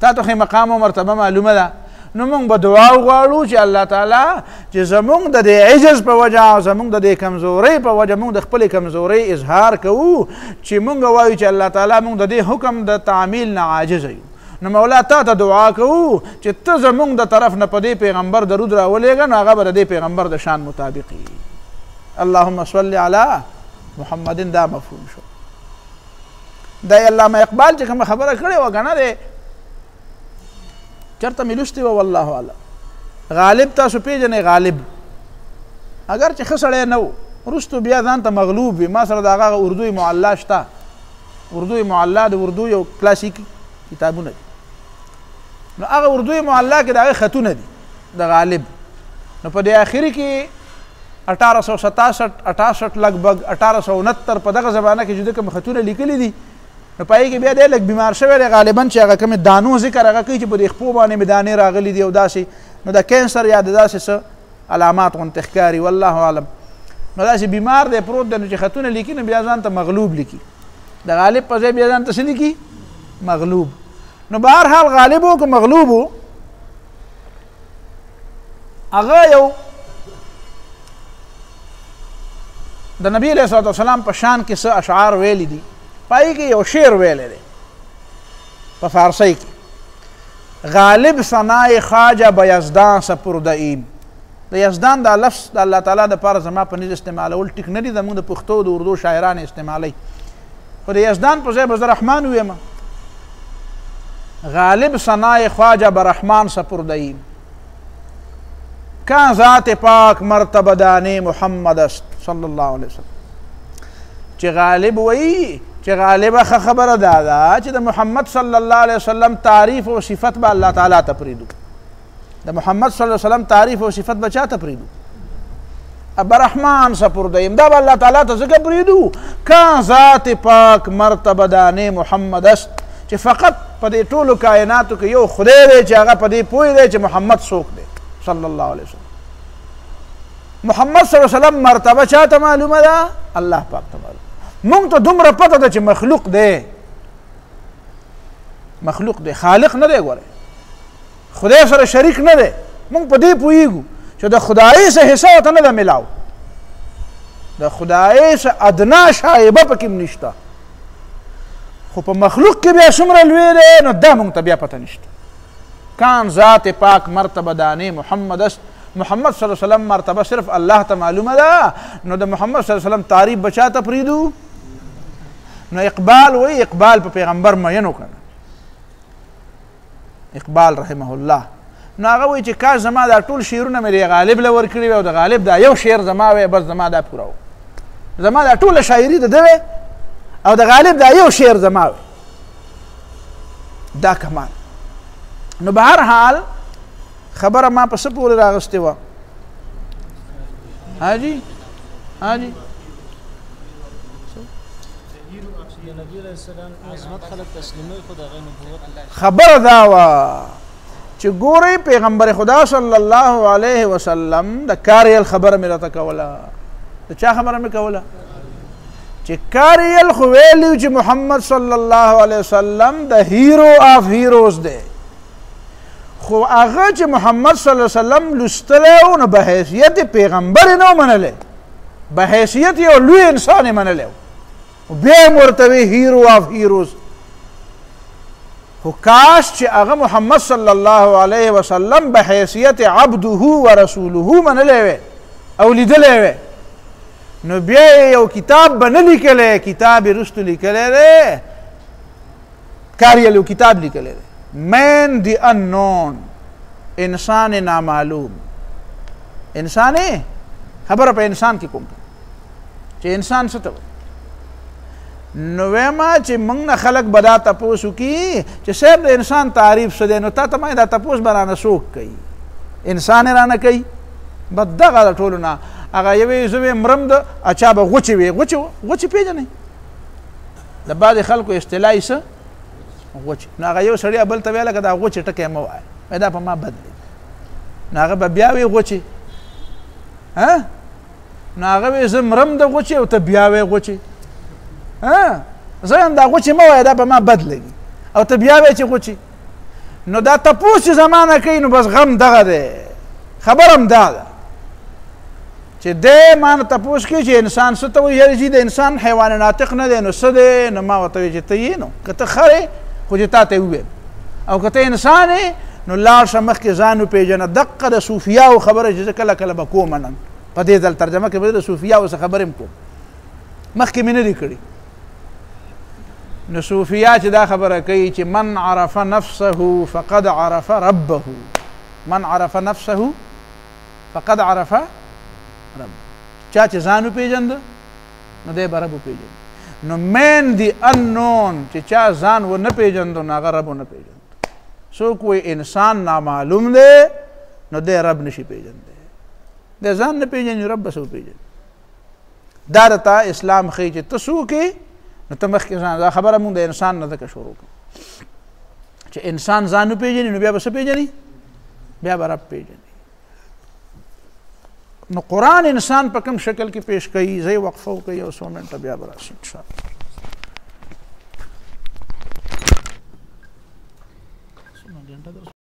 Speaker 1: تا ته خو مقام و مرتبه معلومه ده نو مونږ به دعا وغواړو چې الله تعالی چې زمونږ د دې عجز په وجه او زمونږ د دې کمزورۍ په وجه مونږ د خپلې کمزورۍ اظهار کوو چې مونږ وایو چې الله تعالی مونږ د دې حکم د تعمیل نه عاجزه یو نو مولا تا ته دعا کوو چې ته زمونږ د طرف نه په دې پیغمبر درود راولېږه نو هغه به د دې پیغمبر د شان مطابق وي اللهم صل علی محمد دا مفهوم شو دا علامه اقبال چې کومه خبره کړې وه که نه دی چرته مې لوستې وه والله اعلم غالب تاسو پیژنئ غالب اگر چې ښه سړی نه و وروستو بیا ځان ته مغلوب وي ما سره د هغه اردوی معلا شته اردوی معلا د اردو یو کلاسیک کتابونه دي نو هغه اردوی معلا کې د هغې خطونه دي د غالب نو په دې آخري کې 1867 لګبګ 1869 په دغه زمانه کې چې د کوم خطونه لیکلي دي نو پای کې بیا دی لږ بیمار شوی دی غالبا چې هغه کومې دانو ذکر هغه کوي چې په دې خپو باندې مې دانې راغلي دي او داسې نو د کینسر یا د داسې څه علامات غوندې ښکاري والله اعلم نو داسې بیمار دی پروت دی نو چې خطونه لیکي نو بیا ځان ته مغلوب لیکي د غالب په ځای بیا ځان ته څه لیکي مغلوب نو بهرحال غالب و که مغلوب و هغه یو د نبی علیه الصلاة والسلام په شان کې څه اشعار ویلي دي پای کې یو شعر ویلی دی په فارسی کې غالب ثنای خواجه به یزدان سپرده ایم د یزدان دا لفظ د الله تعالی دپاره زما په نیز استعمالول ټیک نه دي زموږ د پښتو د اردو شاعران استعمالی خو د یزدان په ځای به زه رحمان ویم غالب ثنای خواجه به رحمان سپرده ایم کان ذات پاک مرتبه دانه محمد است صلی الله علیه وسلم چې غالب وایي چې غالبه ښه خبره دا ده چې د محمد صلی الله علیه وسلم تعریف او صفت به الله تعالی ته پرېږدو د محمد صلی الله علیه وسلم تعریف او صفت به چا ته پرېږدو اب رحمان سپرده ایم دا به الله تعالی ته ځکه پرېږدو کان ذات پاک مرتبه دانه محمد است چې فقط په دې ټولو کائناتو کې یو خدای دی چې هغه په دې پوه دی چې محمد څوک دی صلی الله علیه وسلم محمد صلی الله علیه وسلم مرتبه چاته معلومه ده الله پاک ته معلومه مونږ ته دومره پته ده چې مخلوق دی مخلوق دی خالق نه دی ګوره خدای سره شریک نه دی مونږ په دې پوهیږو چې د خدایي څه حصه ورته نه ده میلاو د خدایي څه ادنا شایبه پکې هم نشته خو په مخلوق کې بیا څومره لوی دی نو دا مونږ ته بیا پته نشته کان ذات پاک مرتبه دانه محمد است محمد صلی الله علیه وسلم مرتبه صرف الله ته معلومه ده نو د محمد صلی الله علیه وسلم تعریف بچا ته پرېږدو نو اقبال وایي اقبال په پیغمبر مین وکړه اقبال رحمه الله نو هغه وایي چې کاش زما دا ټول شعرونه مې د غالب له ورکړي وي او د غالب دا یو شعر زما وی بس زما دا پوره و زما دا ټوله شاعري د ده او د غالب دا یو شعر زما وی دا کمال نو به هر حال خبره ما په څه پورې راغستې وه حاجي حاجي خبره دا وه چې ګورئ پیغمبر خدا صلی الله علیه وسلم د کاریل خبره مې راته کوله د چا خبره مې کوله چې کاریل خو ویلي چې محمد صلی الله علیه وسلم د هیرو آف هیروز دی خو هغه چې محمد صلی الله علیه وسلم لوستلی و نو به حیثیت پیغمبر یې نه و منلی به حیثیت یو لوی انسان یې منلی و بیا یې ورته وی هیرو آف هیروز خو کاش چې هغه محمد صلی الله علیه وسلم به حیثیت عبده و رسوله منلی وی او لیدلی وی نو بیا یو کتاب به نه لیکلی کتاب یې رستو لیکلی دی کاریل یو کتاب لیکلی دی Man the unknown انسان نامعلوم انسان خبره په انسان کې کوم چې انسان څه ته نو وایم چې موږ نه خلک به دا تپوس وکړي چې صاحب د انسان تعریف څه دی نو تا ته ما دا تپوس به رانه څوک کوي انسان یې رانه کوي بد دغه د ټولو نه هغه یوې زه ویم مرم د اچا به غوچې وي غوچې پېژنئ د بعضې خلکو اصطلاحي څه غوچې نو هغه یو سړي بل ته ویل لکه دا غوچې ټکی مه وایه دا په ما بد دی نو هغه به بیا وی غوچې نو هغه وی زه مرم د غوچې او ته بیا وی غوچې زه یم دا غوچې مه وایه دا په ما بد لګي او ته بیا وی چې غوچې نو دا تپوس چې زما نه کوي نو بس غم دغه دی خبر هم دا ده چې دی ما نه تپوس کوي چې انسان څه ته وایي چې د انسان حیوان ناطق نه دی نو څه دی نو ما ورته وایي چې ته یې نو که ته ښه خو چې تا ته وویل او که ته انسان یې نو لاړ شه مخکې ځان وپېژنه دقه د صوفیاو خبره چې زه کله کله به کومه نن په دې ځل ترجمه کې به د صوفیاو څه خبرې هم کوم مخکې مې نه دي کړي نو صوفیا چې دا خبره کوي چې من عرف نفسه فقد عرف ربه من عرف نفسه فقد عرف ربه چا چې ځان وپېژنده نو دی به رب وپېژني نو مین دی انون چې چا ځان ونه پېژندو نو هغه رب ونه پېژندو څوک وایي انسان نامعلوم دی نو دی رب نشي پېژندی دی ځان نه پېژني رب به څه وپېژني دا درته اسلام ښیي چې ته څوک یې نو ته مخکې ځان دا خبره مونږ د انسان نه ځکه شروع کړو چې انسان ځان وپېژني نو بیا به څه پېژني بیا به رب پېژني نو قرآن انسان په کوم شکل کې پیش کوي زه وقفه وکړئ یو څو منټه بیا به راشي انشاءالله